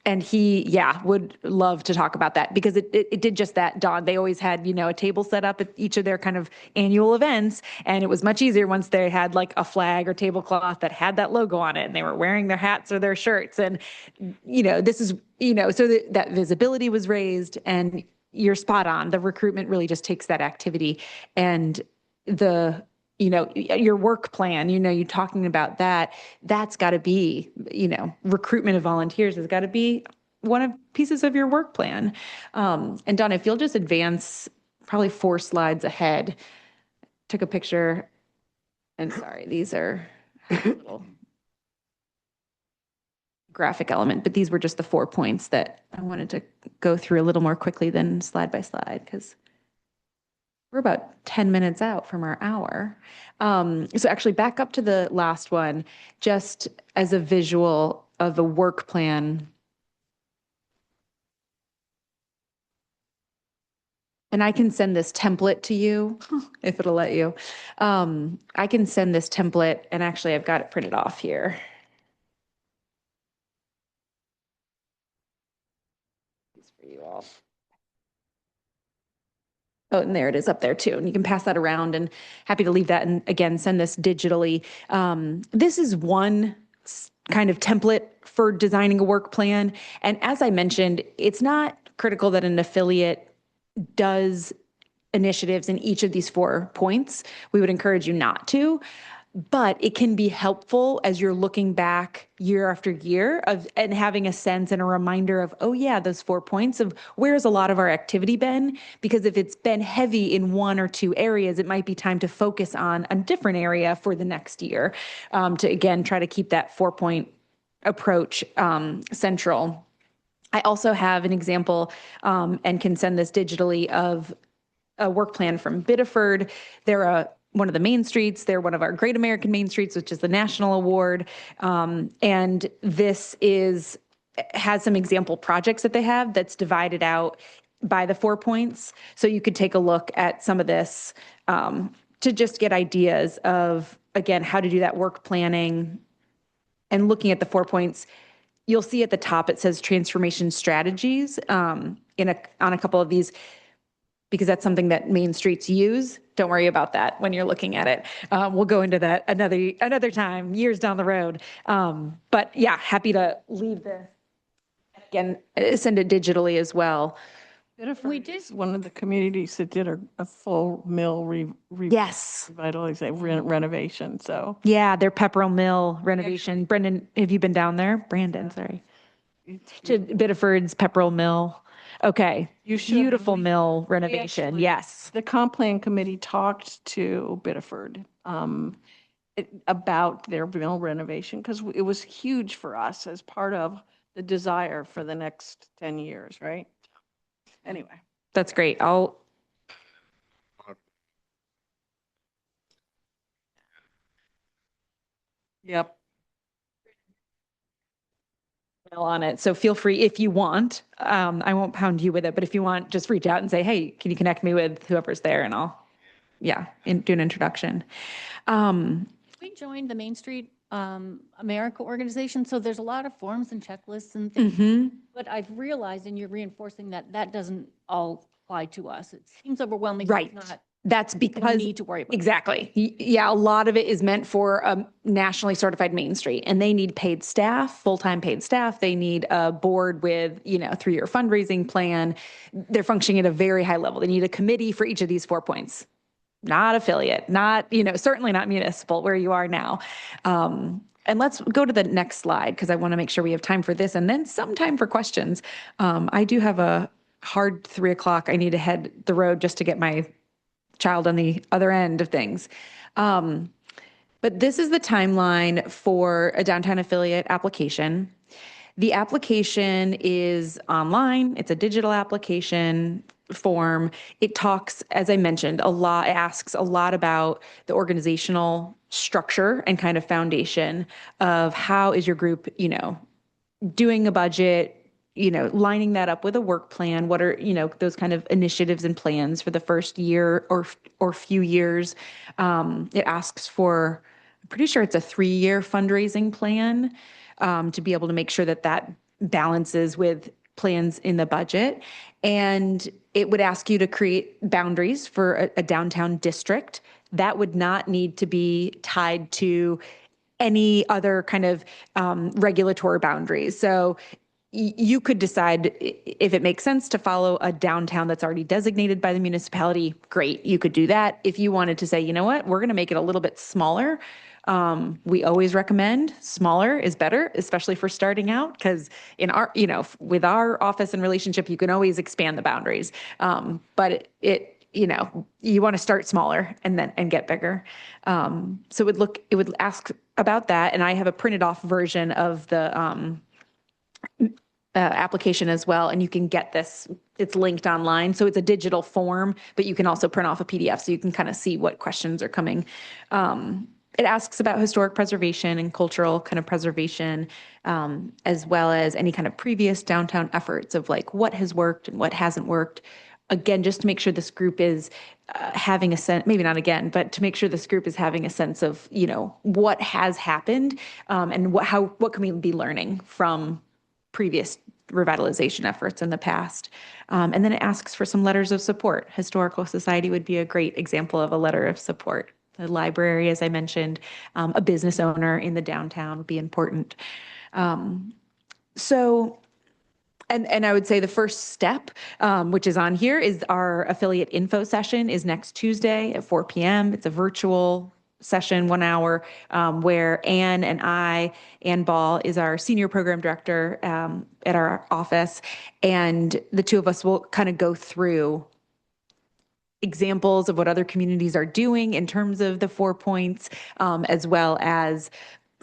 And he, yeah, would love to talk about that because it did just that, Dawn. They always had, a table set up at each of their kind of annual events. And it was much easier once they had like a flag or tablecloth that had that logo on it and they were wearing their hats or their shirts. And, this is, so that visibility was raised. And you're spot on. The recruitment really just takes that activity and the, your work plan, you talking about that, that's got to be, recruitment of volunteers has got to be one of pieces of your work plan. And Donna, if you'll just advance probably 4 slides ahead, took a picture and sorry, these are a little graphic element, but these were just the 4 points that I wanted to go through a little more quickly than slide by slide because we're about 10 minutes out from our hour. So actually back up to the last one, just as a visual of the work plan. And I can send this template to you if it'll let you. I can send this template and actually I've got it printed off here. For you all. Oh, and there it is up there too. And you can pass that around and happy to leave that and again, send this digitally. This is one kind of template for designing a work plan. And as I mentioned, it's not critical that an affiliate does initiatives in each of these 4 points. We would encourage you not to. But it can be helpful as you're looking back year after year and having a sense and a reminder of, oh yeah, those 4 points of where's a lot of our activity been? Because if it's been heavy in 1 or 2 areas, it might be time to focus on a different area for the next year to again, try to keep that 4-point approach central. I also have an example and can send this digitally of a work plan from Biddeford. They're one of the main streets. They're one of our Great American Main Streets, which is the national award. And this has some example projects that they have that's divided out by the 4 points. So you could take a look at some of this to just get ideas of, again, how to do that work planning and looking at the 4 points. You'll see at the top, it says transformation strategies on a couple of these, because that's something that Main Streets use. Don't worry about that when you're looking at it. We'll go into that another time, years down the road. But yeah, happy to leave this. Again, send it digitally as well. We did one of the communities that did a full mill Yes. revitalization renovation. So Yeah, their Pepperell Mill renovation. Brendan, have you been down there? Brandon, sorry. To Biddeford's Pepperell Mill. Okay. You should. Beautiful mill renovation. Yes. The comp plan committee talked to Biddeford about their mill renovation because it was huge for us as part of the desire for the next 10 years, right? Anyway. That's great. Yep. On it. So feel free if you want. I won't pound you with it, but if you want, just reach out and say, hey, can you connect me with whoever's there? And I'll, do an introduction. We joined the Main Street America organization, so there's a lot of forms and checklists and things. But I've realized, and you're reinforcing that doesn't all apply to us. It seems overwhelming. But Right. it's not. That's because need to worry about exactly. Yeah, a lot of it is meant for a nationally certified Main Street, and they need paid staff, full-time paid staff. They need a board with 3-year fundraising plan. They're functioning at a very high level. They need a committee for each of these 4 points. Not affiliate, not certainly not municipal where you are now. And let's go to the next slide because I want to make sure we have time for this and then some time for questions. I do have a hard 3 o'clock. I need to head the road just to get my child on the other end of things. But this is the timeline for a downtown affiliate application. The application is online. It's a digital application form. It talks, as I mentioned, it asks a lot about the organizational structure and kind of foundation of how is your group, doing a budget, lining that up with a work plan. What are, those kind of initiatives and plans for the first year or few years. It asks for, I'm pretty sure it's a 3-year fundraising plan to be able to make sure that balances with plans in the budget. And it would ask you to create boundaries for a downtown district. That would not need to be tied to any other kind of regulatory boundaries. So you could decide if it makes sense to follow a downtown that's already designated by the municipality. Great, you could do that. If you wanted to say, you know what, we're going to make it a little bit smaller. We always recommend smaller is better, especially for starting out, because in our, with our office and relationship, you can always expand the boundaries. But you want to start smaller and get bigger. So it would ask about that. And I have a printed off version of the, application as well, and you can get this, it's linked online, so it's a digital form, but you can also print off a PDF so you can kind of see what questions are coming. It asks about historic preservation and cultural kind of preservation, as well as any kind of previous downtown efforts of like what has worked and what hasn't worked. Again, just to make sure this group is having a sense, maybe not again, but to make sure this group is having a sense of, what has happened, and what can we be learning from previous revitalization efforts in the past. And then it asks for some letters of support. Historical Society would be a great example of a letter of support. The library, as I mentioned, a business owner in the downtown would be important. So, and I would say the first step, which is on here, is our affiliate info session is next Tuesday at 4 p.m. It's a virtual session, 1 hour, where Ann Ball is our senior program director at our office, and the two of us will kind of go through examples of what other communities are doing in terms of the 4 points, as well as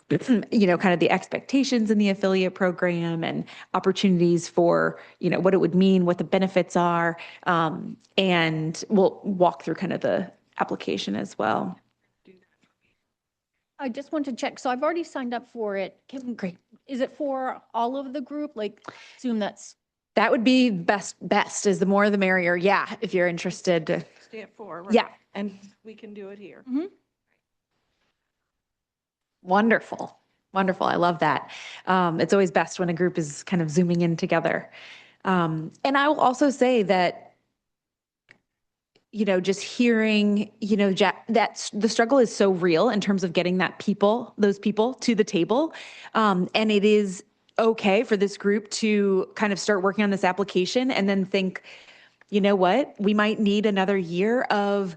kind of the expectations in the affiliate program and opportunities for, what it would mean, what the benefits are. And we'll walk through kind of the application as well. I just want to check. So I've already signed up for it. Great. Is it for all of the group? Like, assume that's, That would be best is the more the merrier. Yeah. If you're interested. Stay at 4, right? Yeah. And we can do it here. Wonderful. Wonderful. I love that. It's always best when a group is kind of zooming in together. And I will also say that, just hearing, that the struggle is so real in terms of getting those people to the table. And it is okay for this group to kind of start working on this application and then think, you know what, we might need another year of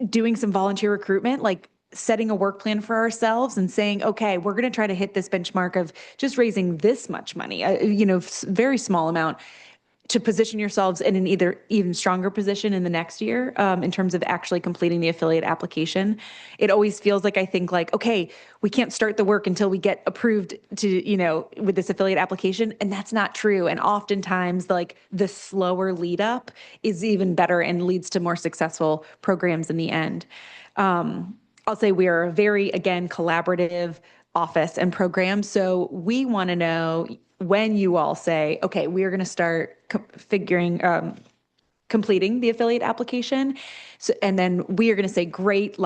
doing some volunteer recruitment, like setting a work plan for ourselves and saying, okay, we're going to try to hit this benchmark of just raising this much money, very small amount, to position yourselves in an even stronger position in the next year, in terms of actually completing the affiliate application. It always feels like, I think like, okay, we can't start the work until we get approved to, with this affiliate application. And that's not true. And oftentimes like the slower lead up is even better and leads to more successful programs in the end. I'll say we are a very, again, collaborative office and program. So we want to know when you all say, okay, we are going to start completing the affiliate application. So, and then we are going to say, great,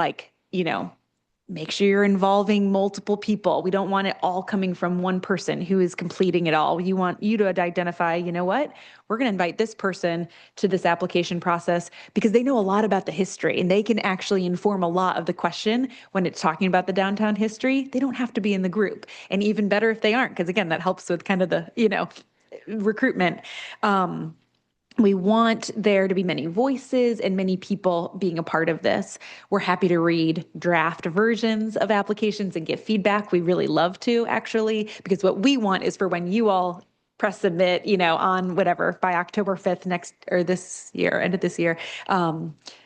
make sure you're involving multiple people. We don't want it all coming from one person who is completing it all. You want you to identify, you know what, we're going to invite this person to this application process because they know a lot about the history and they can actually inform a lot of the question when it's talking about the downtown history. They don't have to be in the group. And even better if they aren't, because again, that helps with kind of the, recruitment. We want there to be many voices and many people being a part of this. We're happy to read draft versions of applications and get feedback. We really love to, actually, because what we want is for when you all press submit, on whatever, by October 5th end of this year,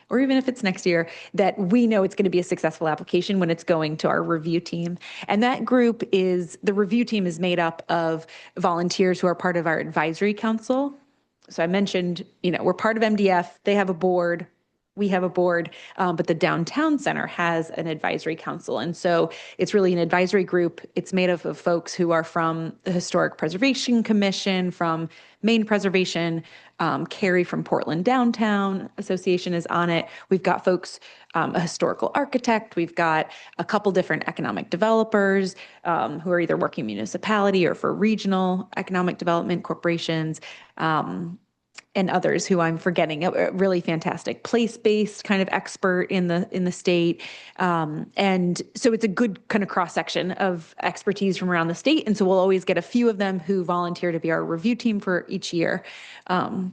or even if it's next year, that we know it's going to be a successful application when it's going to our review team. And that the review team is made up of volunteers who are part of our advisory council. So I mentioned, we're part of MDF. They have a board. We have a board, but the downtown center has an advisory council. And so it's really an advisory group. It's made up of folks who are from the Historic Preservation Commission, from Maine Preservation, Carrie from Portland Downtown Association is on it. We've got folks, a historical architect. We've got a couple different economic developers who are either working municipality or for regional economic development corporations. and others who I'm forgetting, a really fantastic place-based kind of expert in the state. And so it's a good kind of cross-section of expertise from around the state. And so we'll always get a few of them who volunteer to be our review team for each year. And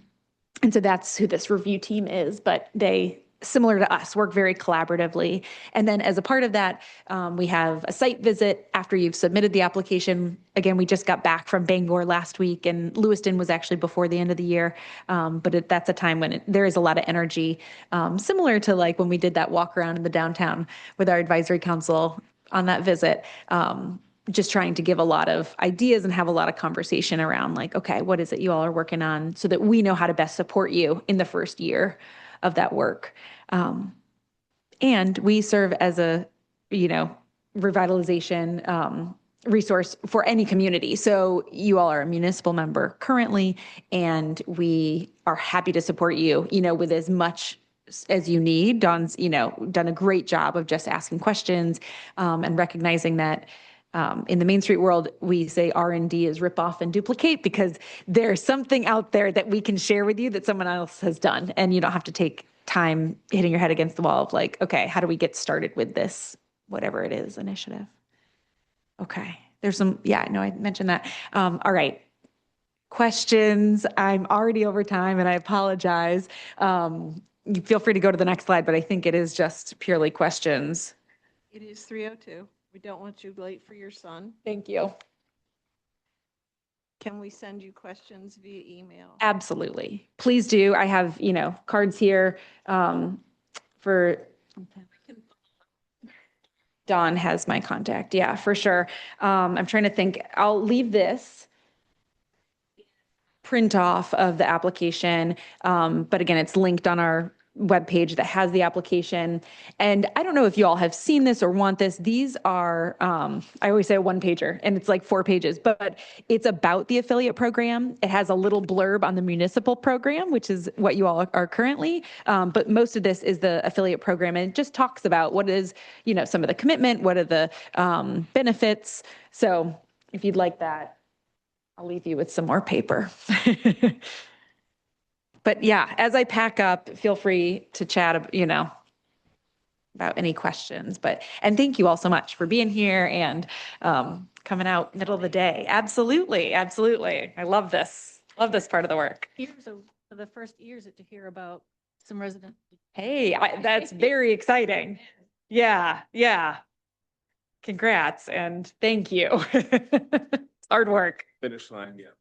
so that's who this review team is, but they, similar to us, work very collaboratively. And then as a part of that, we have a site visit after you've submitted the application. Again, we just got back from Bangor last week, and Lewiston was actually before the end of the year. But that's a time when there is a lot of energy, similar to like when we did that walk around in the downtown with our advisory council on that visit. Just trying to give a lot of ideas and have a lot of conversation around like, okay, what is it you all are working on so that we know how to best support you in the first year of that work. And we serve as a, revitalization resource for any community. So you all are a municipal member currently, and we are happy to support you, with as much as you need. Dawn's, done a great job of just asking questions and recognizing that in the Main Street world, we say R&D is rip off and duplicate because there's something out there that we can share with you that someone else has done. And you don't have to take time hitting your head against the wall of like, okay, how do we get started with this, whatever it is, initiative? Okay. There's some, yeah, no, I mentioned that. All right. Questions. I'm already over time and I apologize. You feel free to go to the next slide, but I think it is just purely questions. It is 3:02. We don't want you late for your son. Thank you. Can we send you questions via email? Absolutely. Please do. I have, cards here for Dawn has my contact. Yeah, for sure. I'm trying to think. I'll leave this print off of the application. But again, it's linked on our webpage that has the application. And I don't know if you all have seen this or want this. These are, I always say a one pager and it's like 4 pages, but it's about the affiliate program. It has a little blurb on the municipal program, which is what you all are currently. But most of this is the affiliate program, and it just talks about what is, some of the commitment, what are the benefits. So if you'd like that, I'll leave you with some more paper. But yeah, as I pack up, feel free to chat, about any questions. And thank you all so much for being here and coming out middle of the day. Absolutely, absolutely. I love this. Love this part of the work. For the first years to hear about some resident. Hey, that's very exciting. Yeah, yeah. Congrats and thank you. It's hard work. Finish line, yeah.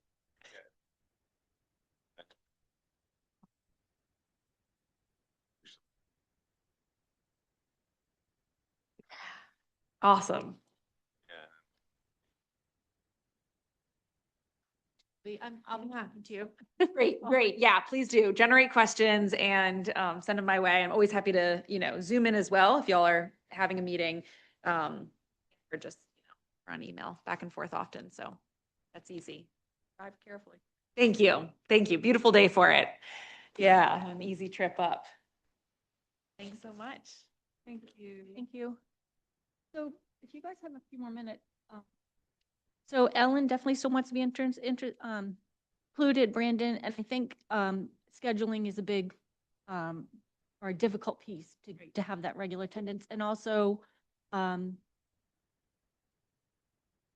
Awesome. I'm happy to. Great, great. Yeah, please do. Generate questions and send them my way. I'm always happy to, Zoom in as well if y'all are having a meeting or just, run email back and forth often. So that's easy. Drive carefully. Thank you. Thank you. Beautiful day for it. Yeah, an easy trip up. Thanks so much. Thank you. Thank you. So if you guys have a few more minutes. So Ellen definitely still wants to be included, Brandon, and I think scheduling is a big or a difficult piece to have that regular attendance. And also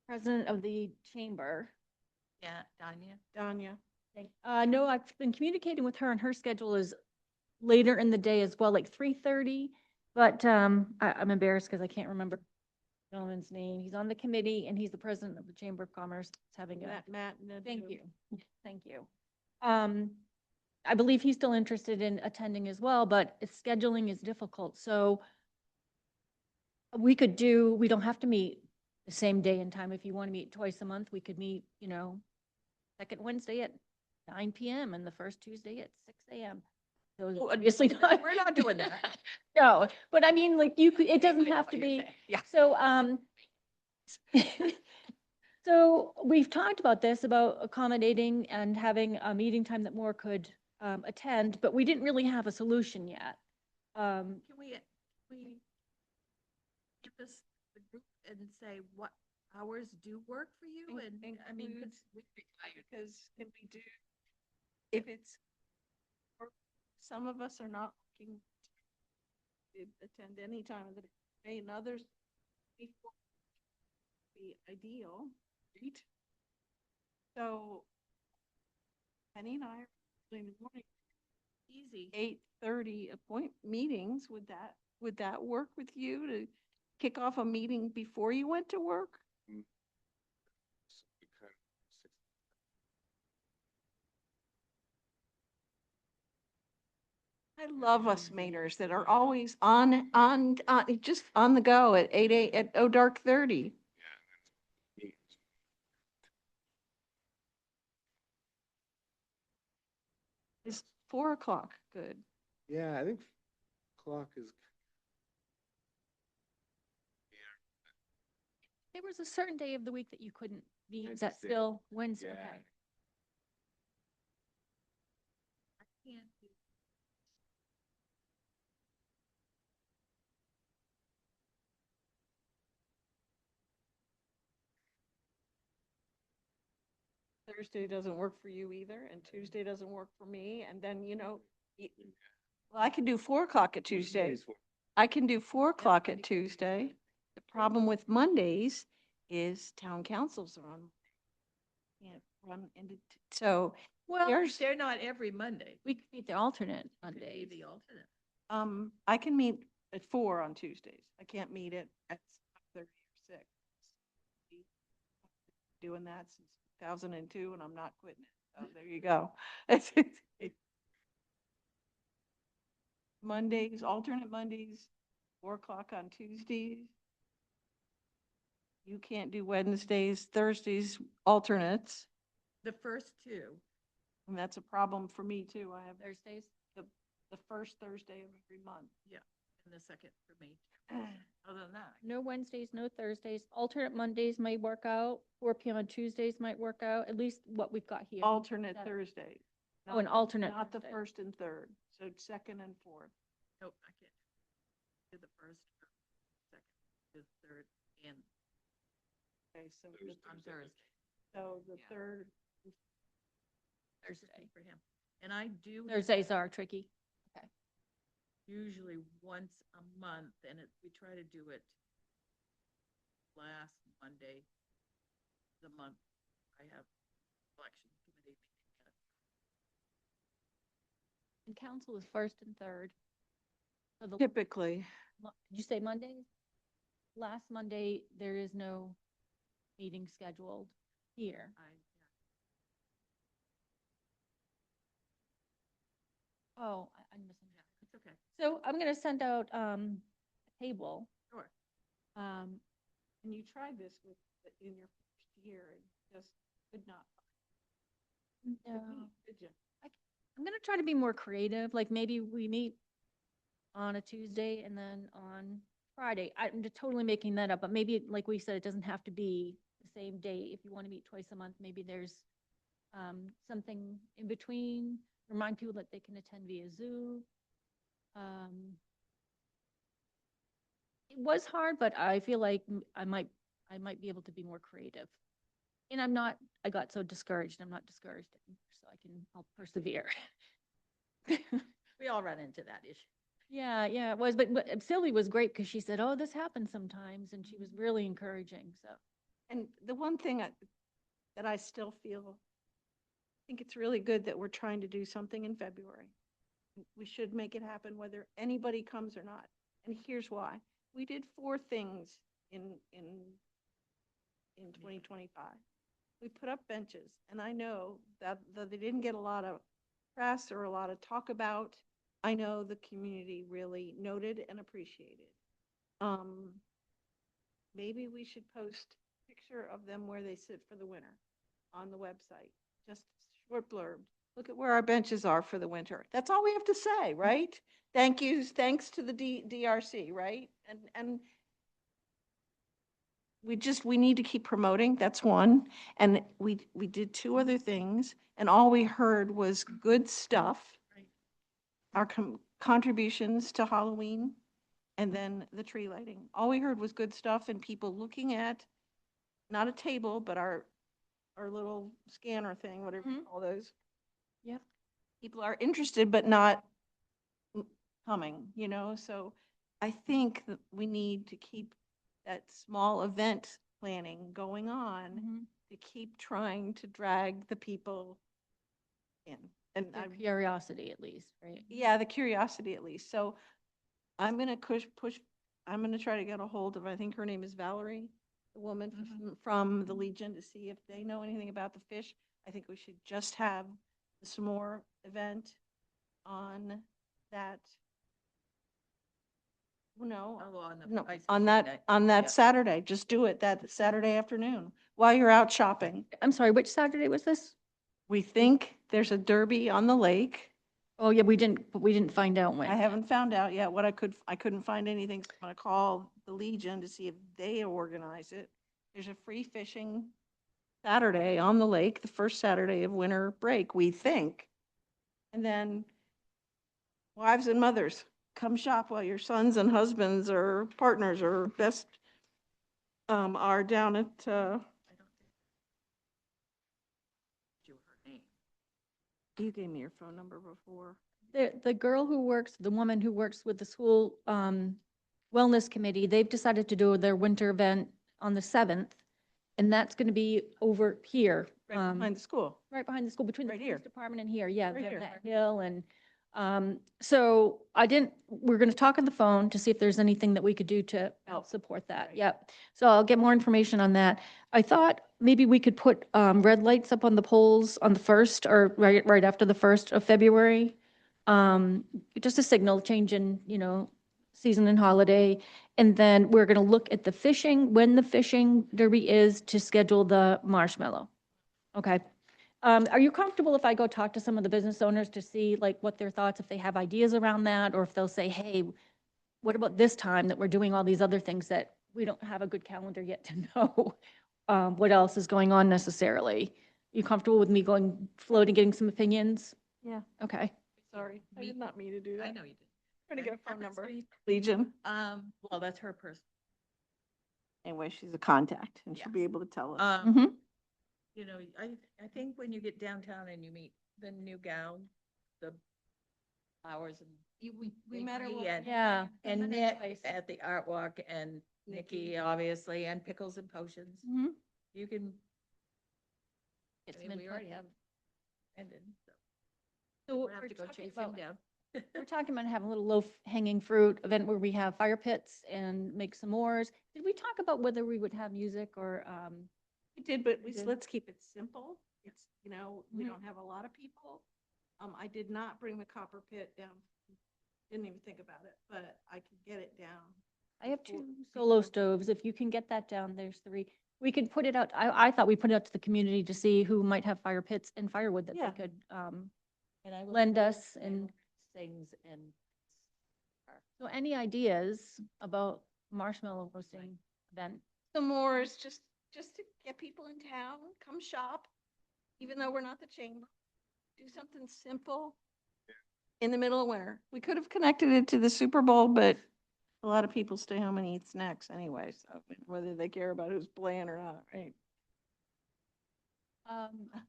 president of the chamber. Yeah, Danya. Danya. No, I've been communicating with her and her schedule is later in the day as well, like 3:30. But I'm embarrassed because I can't remember the gentleman's name. He's on the committee and he's the president of the Chamber of Commerce. It's having a, Matt. thank you. Thank you. I believe he's still interested in attending as well, but scheduling is difficult. So we don't have to meet the same day and time. If you want to meet twice a month, we could meet, second Wednesday at 9 p.m. and the first Tuesday at 6 a.m. So obviously not. We're not doing that. No, but I mean, like it doesn't have to be. Yeah. So, so we've talked about this, about accommodating and having a meeting time that more could attend, but we didn't really have a solution yet. Can we give this the group and say what hours do work for you? And I mean, Includes, because can we do, if it's some of us are not looking to attend any time of the day, and others before be ideal, right? So Penny and I are in the morning, Easy. 8:30 meetings. Would that work with you to kick off a meeting before you went to work? So we kind of- I love us Mainers that are always just on the go at 8 at dark 30. Yeah. Is 4 o'clock good? Yeah, I think clock is. There was a certain day of the week that you couldn't meet. Is that Wednesday. still Wednesday? Yeah. Okay. Can't do- Thursday doesn't work for you either, and Tuesday doesn't work for me, and then, well, I can do 4 o'clock at Tuesday. I can do 4 o'clock at Tuesday. The problem with Mondays is town councils are on. Can't run into, so, Well, there's, They're not every Monday. we could meet the alternate Could be Mondays. the alternate. I can meet at 4 on Tuesdays. I can't meet at 5:30 or 6. Doing that since 2002, and I'm not quitting it. So there you go. Mondays, alternate Mondays, 4 o'clock on Tuesdays. You can't do Wednesdays, Thursdays, alternates, The first two. and that's a problem for me too. I have Thursdays? the first Thursday of every month. And the second for me. Other than that. No Wednesdays, no Thursdays. Alternate Mondays may work out. 4 PM on Tuesdays might work out, at least what we've got here. Alternate That- Thursday. Oh, an not- alternate Not the Thursday. first and third, so second and fourth. Nope, I can't. Do the first, second, the third, and Okay, so on Thursday. so the Yeah. third, Thursday for him. And I do. Thursdays are tricky. Usually once a month, and we try to do it last Monday, the month I have election committee. And council is first and third. So the, typically. did you say Mondays? Last Monday, there is no meeting scheduled here. Oh, I'm missing that. It's okay. So I'm gonna send out, a table. Sure. Um, And you tried this in your first year and just could not. no. Did you? I'm gonna try to be more creative, like maybe we meet on a Tuesday and then on Friday. I'm just totally making that up, but maybe, like we said, it doesn't have to be the same day. If you want to meet twice a month, maybe there's something in between. Remind people that they can attend via Zoom. It was hard, but I feel like I might be able to be more creative. And I got so discouraged. I'm not discouraged anymore, so I'll persevere. We all run into that issue. Yeah, it was, but Sylvie was great because she said, oh, this happens sometimes, and she was really encouraging, so. And the one thing that I still feel, I think it's really good that we're trying to do something in February. We should make it happen whether anybody comes or not. And here's why. We did 4 things in 2025. We put up benches, and I know that they didn't get a lot of press or a lot of talk about. I know the community really noted and appreciated. Maybe we should post a picture of them where they sit for the winter on the website. Just short blurb. Look at where our benches are for the winter. That's all we have to say, right? Thank yous, thanks to the DRC, right? And we need to keep promoting. That's one. And we did 2 other things, and all we heard was good stuff. Right. Our contributions to Halloween, and then the tree lighting. All we heard was good stuff and people looking at, not a table, but our little scanner thing, whatever you Mhm. call those. Yep. People are interested, but not coming, you know, so I think that we need to keep that small event planning going on, Mhm. to keep trying to drag the people in. And Their I'm, curiosity at least, right? yeah, the curiosity at least. So I'm gonna push, I'm gonna try to get a hold of, I think her name is Valerie, the woman from the Legion, to see if they know anything about the fish. I think we should just have the s'more event on that, no, Oh, on the no, ice on cream that, night. on that Yeah. Saturday. Just do it that Saturday afternoon while you're out shopping. I'm sorry, which Saturday was this? We think there's a derby on the lake. Oh, yeah, we didn't find out when. I haven't found out yet what I couldn't find anything. So I'm gonna call the Legion to see if they organize it. There's a free fishing Saturday on the lake, the first Saturday of winter break, we think. And then wives and mothers, come shop while your sons and husbands or partners or best are down at, I don't think you her name. you gave me your phone number before. The girl who works, the woman who works with the school wellness committee, they've decided to do their winter event on the 7th. And that's going to be over here. Right behind the school. Right behind the school, between the Right here. police department and here, yeah, Right they're here. that hill. And so we're going to talk on the phone to see if there's anything that we could do to help support that. Right. Yep. So I'll get more information on that. I thought maybe we could put red lights up on the poles on the 1st or right after the 1st of February. Just a signal change in, season and holiday. And then we're going to look at the fishing, when the fishing derby is, to schedule the marshmallow. Okay. Are you comfortable if I go talk to some of the business owners to see like what their thoughts, if they have ideas around that, or if they'll say, hey, what about this time that we're doing all these other things that we don't have a good calendar yet to know what else is going on necessarily? You comfortable with me going, floating, getting some opinions? Yeah. Okay. Sorry, I did not mean to do I that. know you did. Trying to get a phone That's number. sweet. Legion. Well, that's her person. Anyway, she's a contact and she'll Yes. be able to tell us. Mm-hmm. You know, I think when you get downtown and you meet the new gal, the flowers and. We met her. Nikki and- Yeah. And Nice. Nick at the art walk and Nikki, Nikki. obviously, and Pickles and Potions. Mm-hmm. You can, It's I mean, been we fun. already have ended, so So we'll we're have to go talking chase him about, down. we're talking about having a little low hanging fruit event where we have fire pits and make s'mores. Did we talk about whether we would have music or, We did, but We did. let's keep it simple. It's, you know, we Mhm. don't have a lot of people. I did not bring the copper pit down. Didn't even think about it, but I could get it down. I have before- 2 solo before- stoves. If you can get that down, there's 3. We could put it out. I thought we put it out to the community to see who might have fire pits and firewood that Yeah. they could, And I will lend see us if and. anyone Sings and. So any ideas about marshmallow roasting event? Some more is just to get people in town, come shop, even though we're not the chamber. Do something simple in the middle of winter. We could have connected it to the Super Bowl, but a lot of people stay home and eat snacks anyway, so whether they care about who's playing or not, right?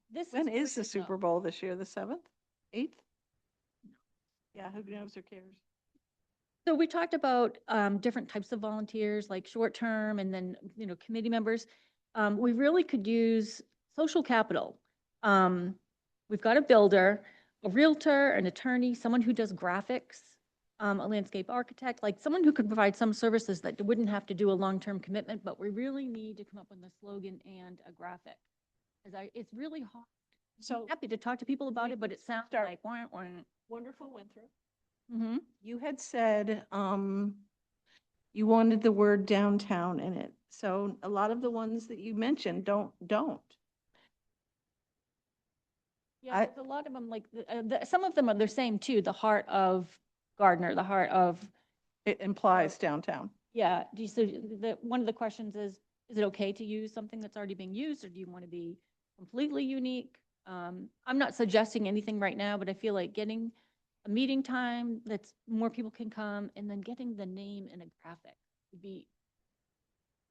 This When is the great, though. Super Bowl this year? The 7th, 8th? Yeah, who knows, who cares? So we talked about different types of volunteers, like short-term and then, committee members. We really could use social capital. We've got a builder, a realtor, an attorney, someone who does graphics, a landscape architect, like someone who could provide some services that wouldn't have to do a long-term commitment, but we really need to come up with a slogan and a graphic. It's really hard. So Happy to talk to people about we it, but it sounds start- like, wah, wah. Wonderful Winthrop. Mm-hmm. You had said, you wanted the word downtown in it. So a lot of the ones that you mentioned don't. Yeah, I- there's a lot of them, like, some of them are the same too, the heart of Gardner, the heart of, It implies downtown. yeah. One of the questions is it okay to use something that's already being used, or do you want to be completely unique? I'm not suggesting anything right now, but I feel like getting a meeting time that's more people can come, and then getting the name in a graphic would be,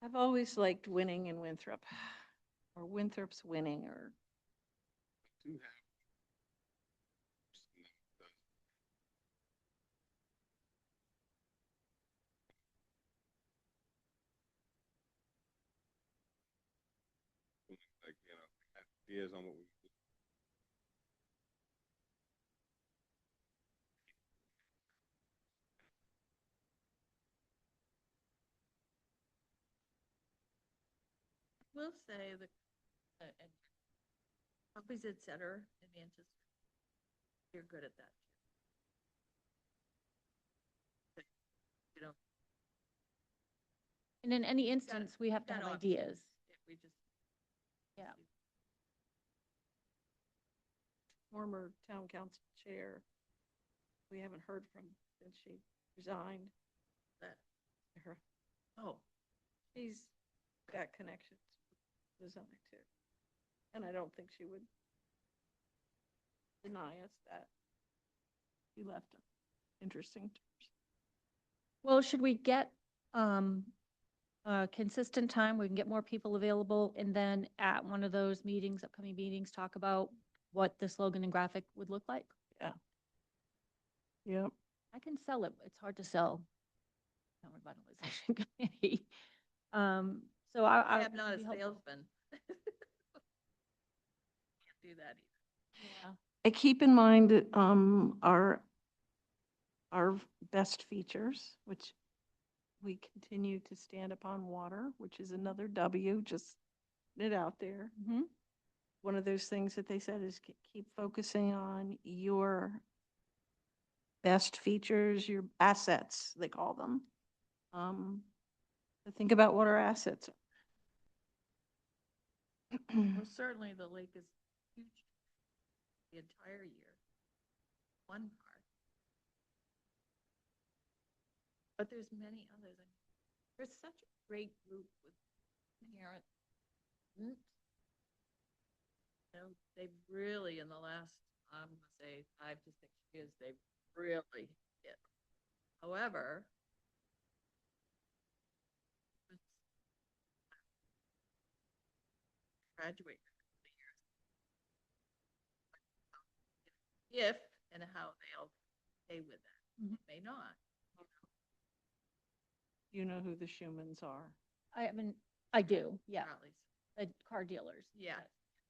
I've always liked winning in Winthrop, or Winthrop's winning, or Do have ideas on what we do. We'll say the, and copies, et cetera, in Manchester. You're good at that. But you know, And in any instance, we have to got have options. ideas. we just. Yeah. Former town council chair, we haven't heard from since she resigned. That, Her, oh, she's got connections with design too. And I don't think she would deny us that. She left interesting terms. Well, should we get a consistent time? We can get more people available and then at one of those meetings, upcoming meetings, talk about what the slogan and graphic would look like? Yep. I can sell it, but it's hard to sell. Town Revitalization Committee. So I am it'd not a be helpful. salesman. Can't do that either. Yeah. I keep in mind, our best features, which we continue to stand upon water, which is another W, just put it out there. Mhm. One of those things that they said is keep focusing on your best features, your assets, they call them. To think about what our assets are. Well, certainly the lake is huge the entire year. One part. But there's many others. I mean, there's such a great group with parents. You know, they've really, in the last, I'm gonna say 5 to 6 years, they've really hit. However, it's graduate the years. If and how they'll stay with that. Mhm. May not. You know who the Schumans are. I mean, I do, yeah, Rallies. car dealers. Yeah.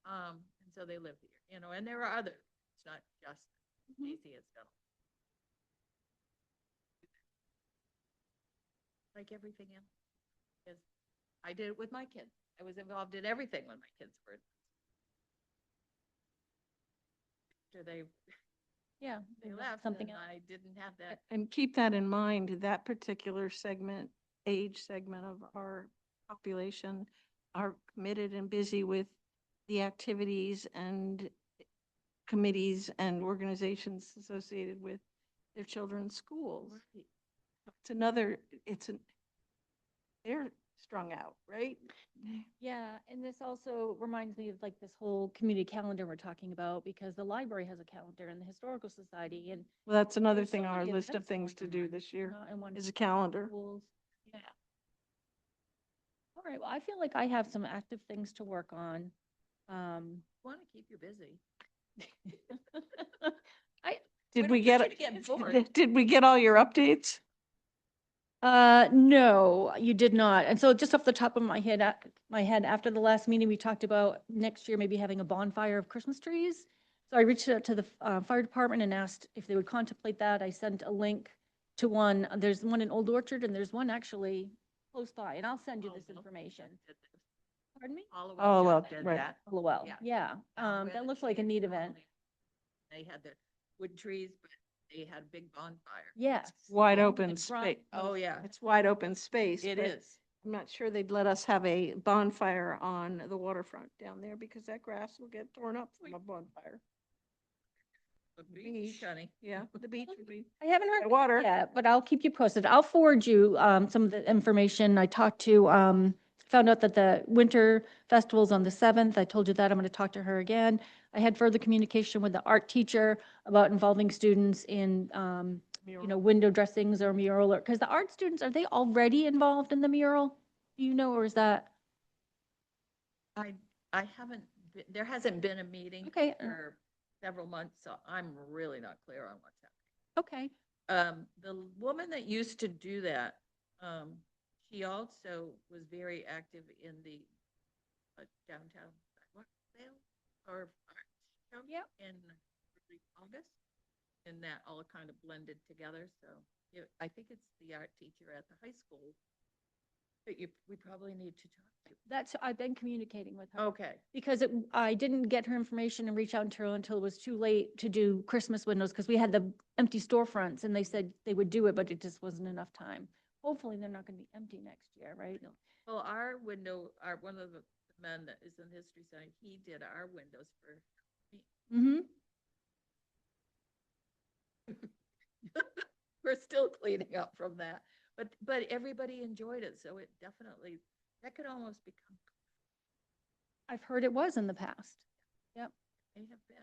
And so they live here, you know, and there are others. It's not just Casey, it's done. Like everything else. Because I did it with my kids. I was involved in everything when my kids were. After Yeah. they and left, Something and else. I didn't have that. And keep that in mind, that particular segment, age segment of our population are committed and busy with the activities and committees and organizations associated with their children's schools. It's another, they're strung out, right? Yeah, and this also reminds me of like this whole community calendar we're talking about, because the library has a calendar and the Historical Society and. Well, that's another There's so thing on our many list of events things to going do on, this year and one is a calendar. schools. Yeah. All right, well, I feel like I have some active things to work on. Want to keep you busy. I, Did don't we want get, you to get bored. did we get all your updates? no, you did not. And so just off the top of my head, after the last meeting, we talked about next year maybe having a bonfire of Christmas trees. So I reached out to the fire department and asked if they would contemplate that. I sent a link to one. There's one in Old Orchard and there's one actually close by, and I'll send you this Well, information. did this. Pardon me? All of Oh, well, us did right. that. Well, Yeah. yeah. Where That the looks like a trees neat were all event. They had the wood trees, but they had a big bonfire. Yes. Wide And open the front space. Oh, was- yeah, It's wide open space. it but is. I'm not sure they'd let us have a bonfire on the waterfront down there because that grass will get torn up from a bonfire. The beach. beach, honey. Yeah, the beach would be I haven't by heard water. yet, but I'll keep you posted. I'll forward you some of the information. I talked to, found out that the winter festival's on the 7th. I told you that. I'm going to talk to her again. I had further communication with the art teacher about involving students in, Mural. window dressings or mural, or, because the art students, are they already involved in the mural? Do you know, or is that? I haven't, there hasn't been a meeting Okay, for several months, so I'm really not clear on what's okay. happening. The woman that used to do that, she also was very active in the downtown sidewalk sale. our art show Yep. in early August. And that all kind of blended together, so I think it's the art teacher at the high school that we probably need to talk to. That's, I've been communicating with her. Okay. Because I didn't get her information and reach out to her until it was too late to do Christmas windows, because we had the empty storefronts and they said they would do it, but it just wasn't enough time. Hopefully, they're not gonna be empty next year, right? Well, one of the men that is in History Center, he did our windows for me. Mm-hmm. We're still cleaning up from that, but everybody enjoyed it, so it definitely, that could almost become, I've heard it was in the past. may have been.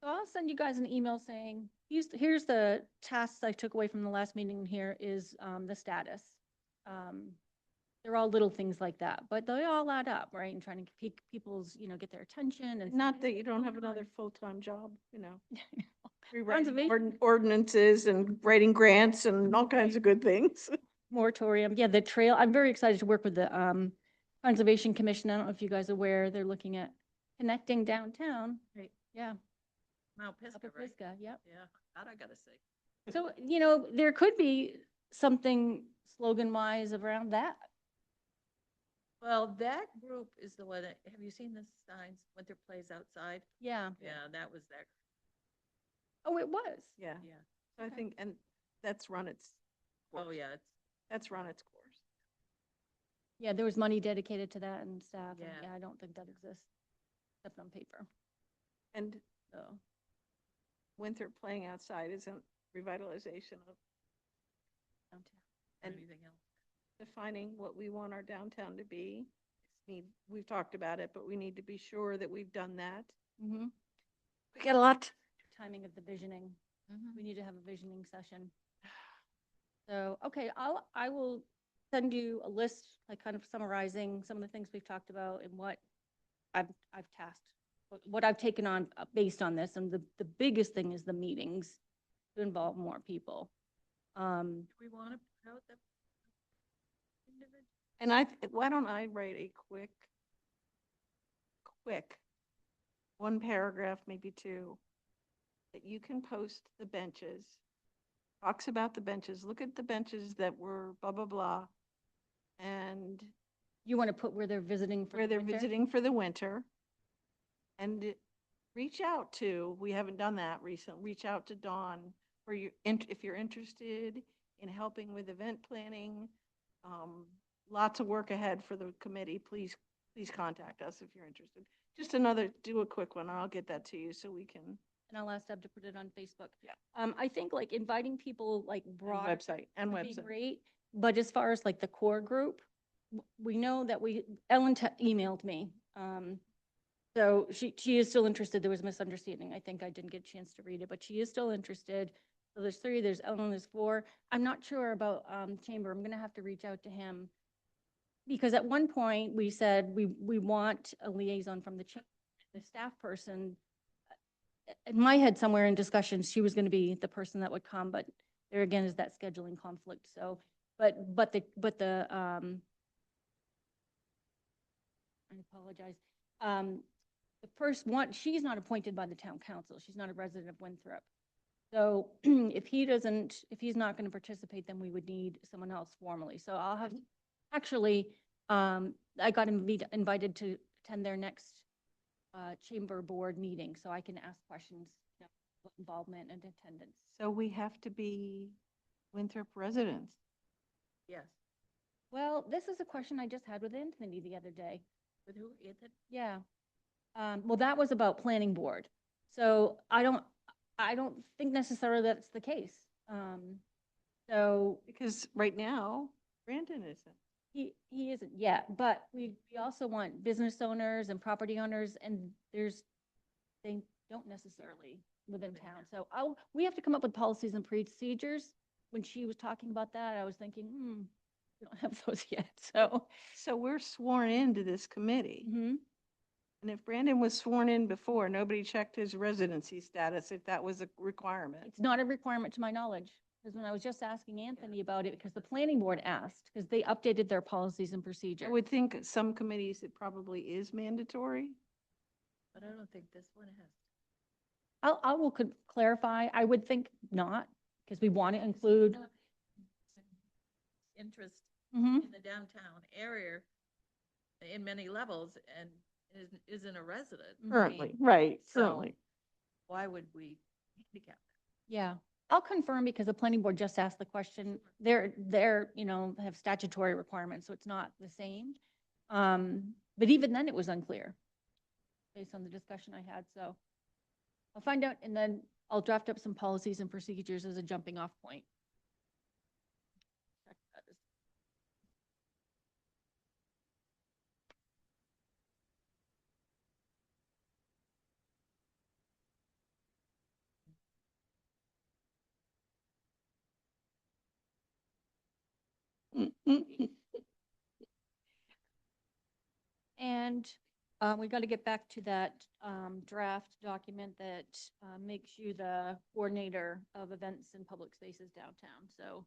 So I'll send you guys an email saying, here's the tasks I took away from the last meeting, and here is the status. They're all little things like that, but they all add up, right? And trying to pique people's, get their attention and. Not that you don't have another full-time job, you know. Conservation. Rewriting ordinances and writing grants and all kinds of good things. Moratorium, yeah, the trail, I'm very excited to work with the Conservation Commission. I don't know if you guys are aware, they're looking at connecting downtown. Right. Yeah, Mount Pisgah, up at right? Pisgah, yep. Yeah, that I gotta say. So, there could be something slogan-wise around that. Well, that group is the one that, have you seen the signs, Winter Plays Outside? Yeah. Yeah, that was that, Oh, it was. Yeah, yeah. so I Okay. think, and that's run its, Oh, yeah, that's run its course. Yeah, there was money dedicated to that and staff. And Yeah. yeah, I don't think that exists, except on paper, And so. Winthrop playing outside isn't revitalization of downtown. And- anything else? defining what we want our downtown to be. We've talked about it, but we need to be sure that we've done that. Mhm. We got a lot. Timing of the visioning. Mhm. We need to have a visioning session. So, okay, I will send you a list, like kind of summarizing some of the things we've talked about and what I've tasked, what I've taken on based on this. And the biggest thing is the meetings to involve more people. Do we want to put out the individual? And why don't I write a quick, one paragraph, maybe two, that you can post the benches, talks about the benches, look at the benches that were blah, blah, blah, and You want to put where they're visiting for where the they're winter? visiting for the winter. And reach out to, we haven't done that recently, reach out to Dawn, for if you're interested in helping with event planning. Lots of work ahead for the committee. Please contact us if you're interested. Just do a quick one, and I'll get that to you so we can, And I'll ask Deb to put it on Facebook. Yeah. I think like inviting people like and broad. website, and would be website. great, but as far as like the core group, we know that Ellen emailed me. So she is still interested. There was a misunderstanding. I think I didn't get a chance to read it, but she is still interested. So there's 3, there's Ellen, there's 4. I'm not sure about Chamber. I'm gonna have to reach out to him. Because at one point, we said we want a liaison from the staff person. In my head, somewhere in discussions, she was gonna be the person that would come, but there again is that scheduling conflict, so, but the, I apologize. The first one, she's not appointed by the town council. She's not a resident of Winthrop. So if he's not gonna participate, then we would need someone else formally. So I'll have, actually, I got invited to attend their next chamber board meeting, so I can ask questions, involvement and attendance. So we have to be Winthrop residents. Yes. Well, this is a question I just had with Anthony the other day. With who, Ethan? Yeah. Well, that was about planning board. So I don't think necessarily that's the case. So Because right now, Brandon isn't. he isn't yet, but we also want business owners and property owners, and they don't necessarily live in town. So we have to come up with policies and procedures. When she was talking about that, I was thinking, we don't have those yet, so. So we're sworn into this committee. Mhm. And if Brandon was sworn in before, nobody checked his residency status if that was a requirement. It's not a requirement to my knowledge, because when I was just asking Anthony about it, because the planning board asked, because they updated their policies and I procedures. would think some committees it probably is mandatory. But I don't think this one has. I will clarify. I would think not, because we want to include. Interest Mhm. in the downtown area in many levels and isn't a resident. I Currently, mean, right, so- currently. why would we handicap that? Yeah, I'll confirm because the planning board just asked the question. Have statutory requirements, so it's not the same. But even then it was unclear based on the discussion I had, so I'll find out and then I'll draft up some policies and procedures as a jumping off point. And we got to get back to that draft document that makes you the coordinator of events and public spaces downtown. So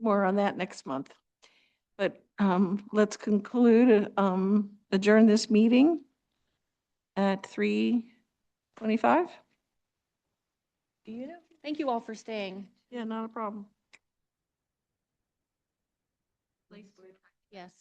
More on that next month. But let's conclude, adjourn this meeting at 3:25. thank you all for staying. Yeah, not a problem. Yes.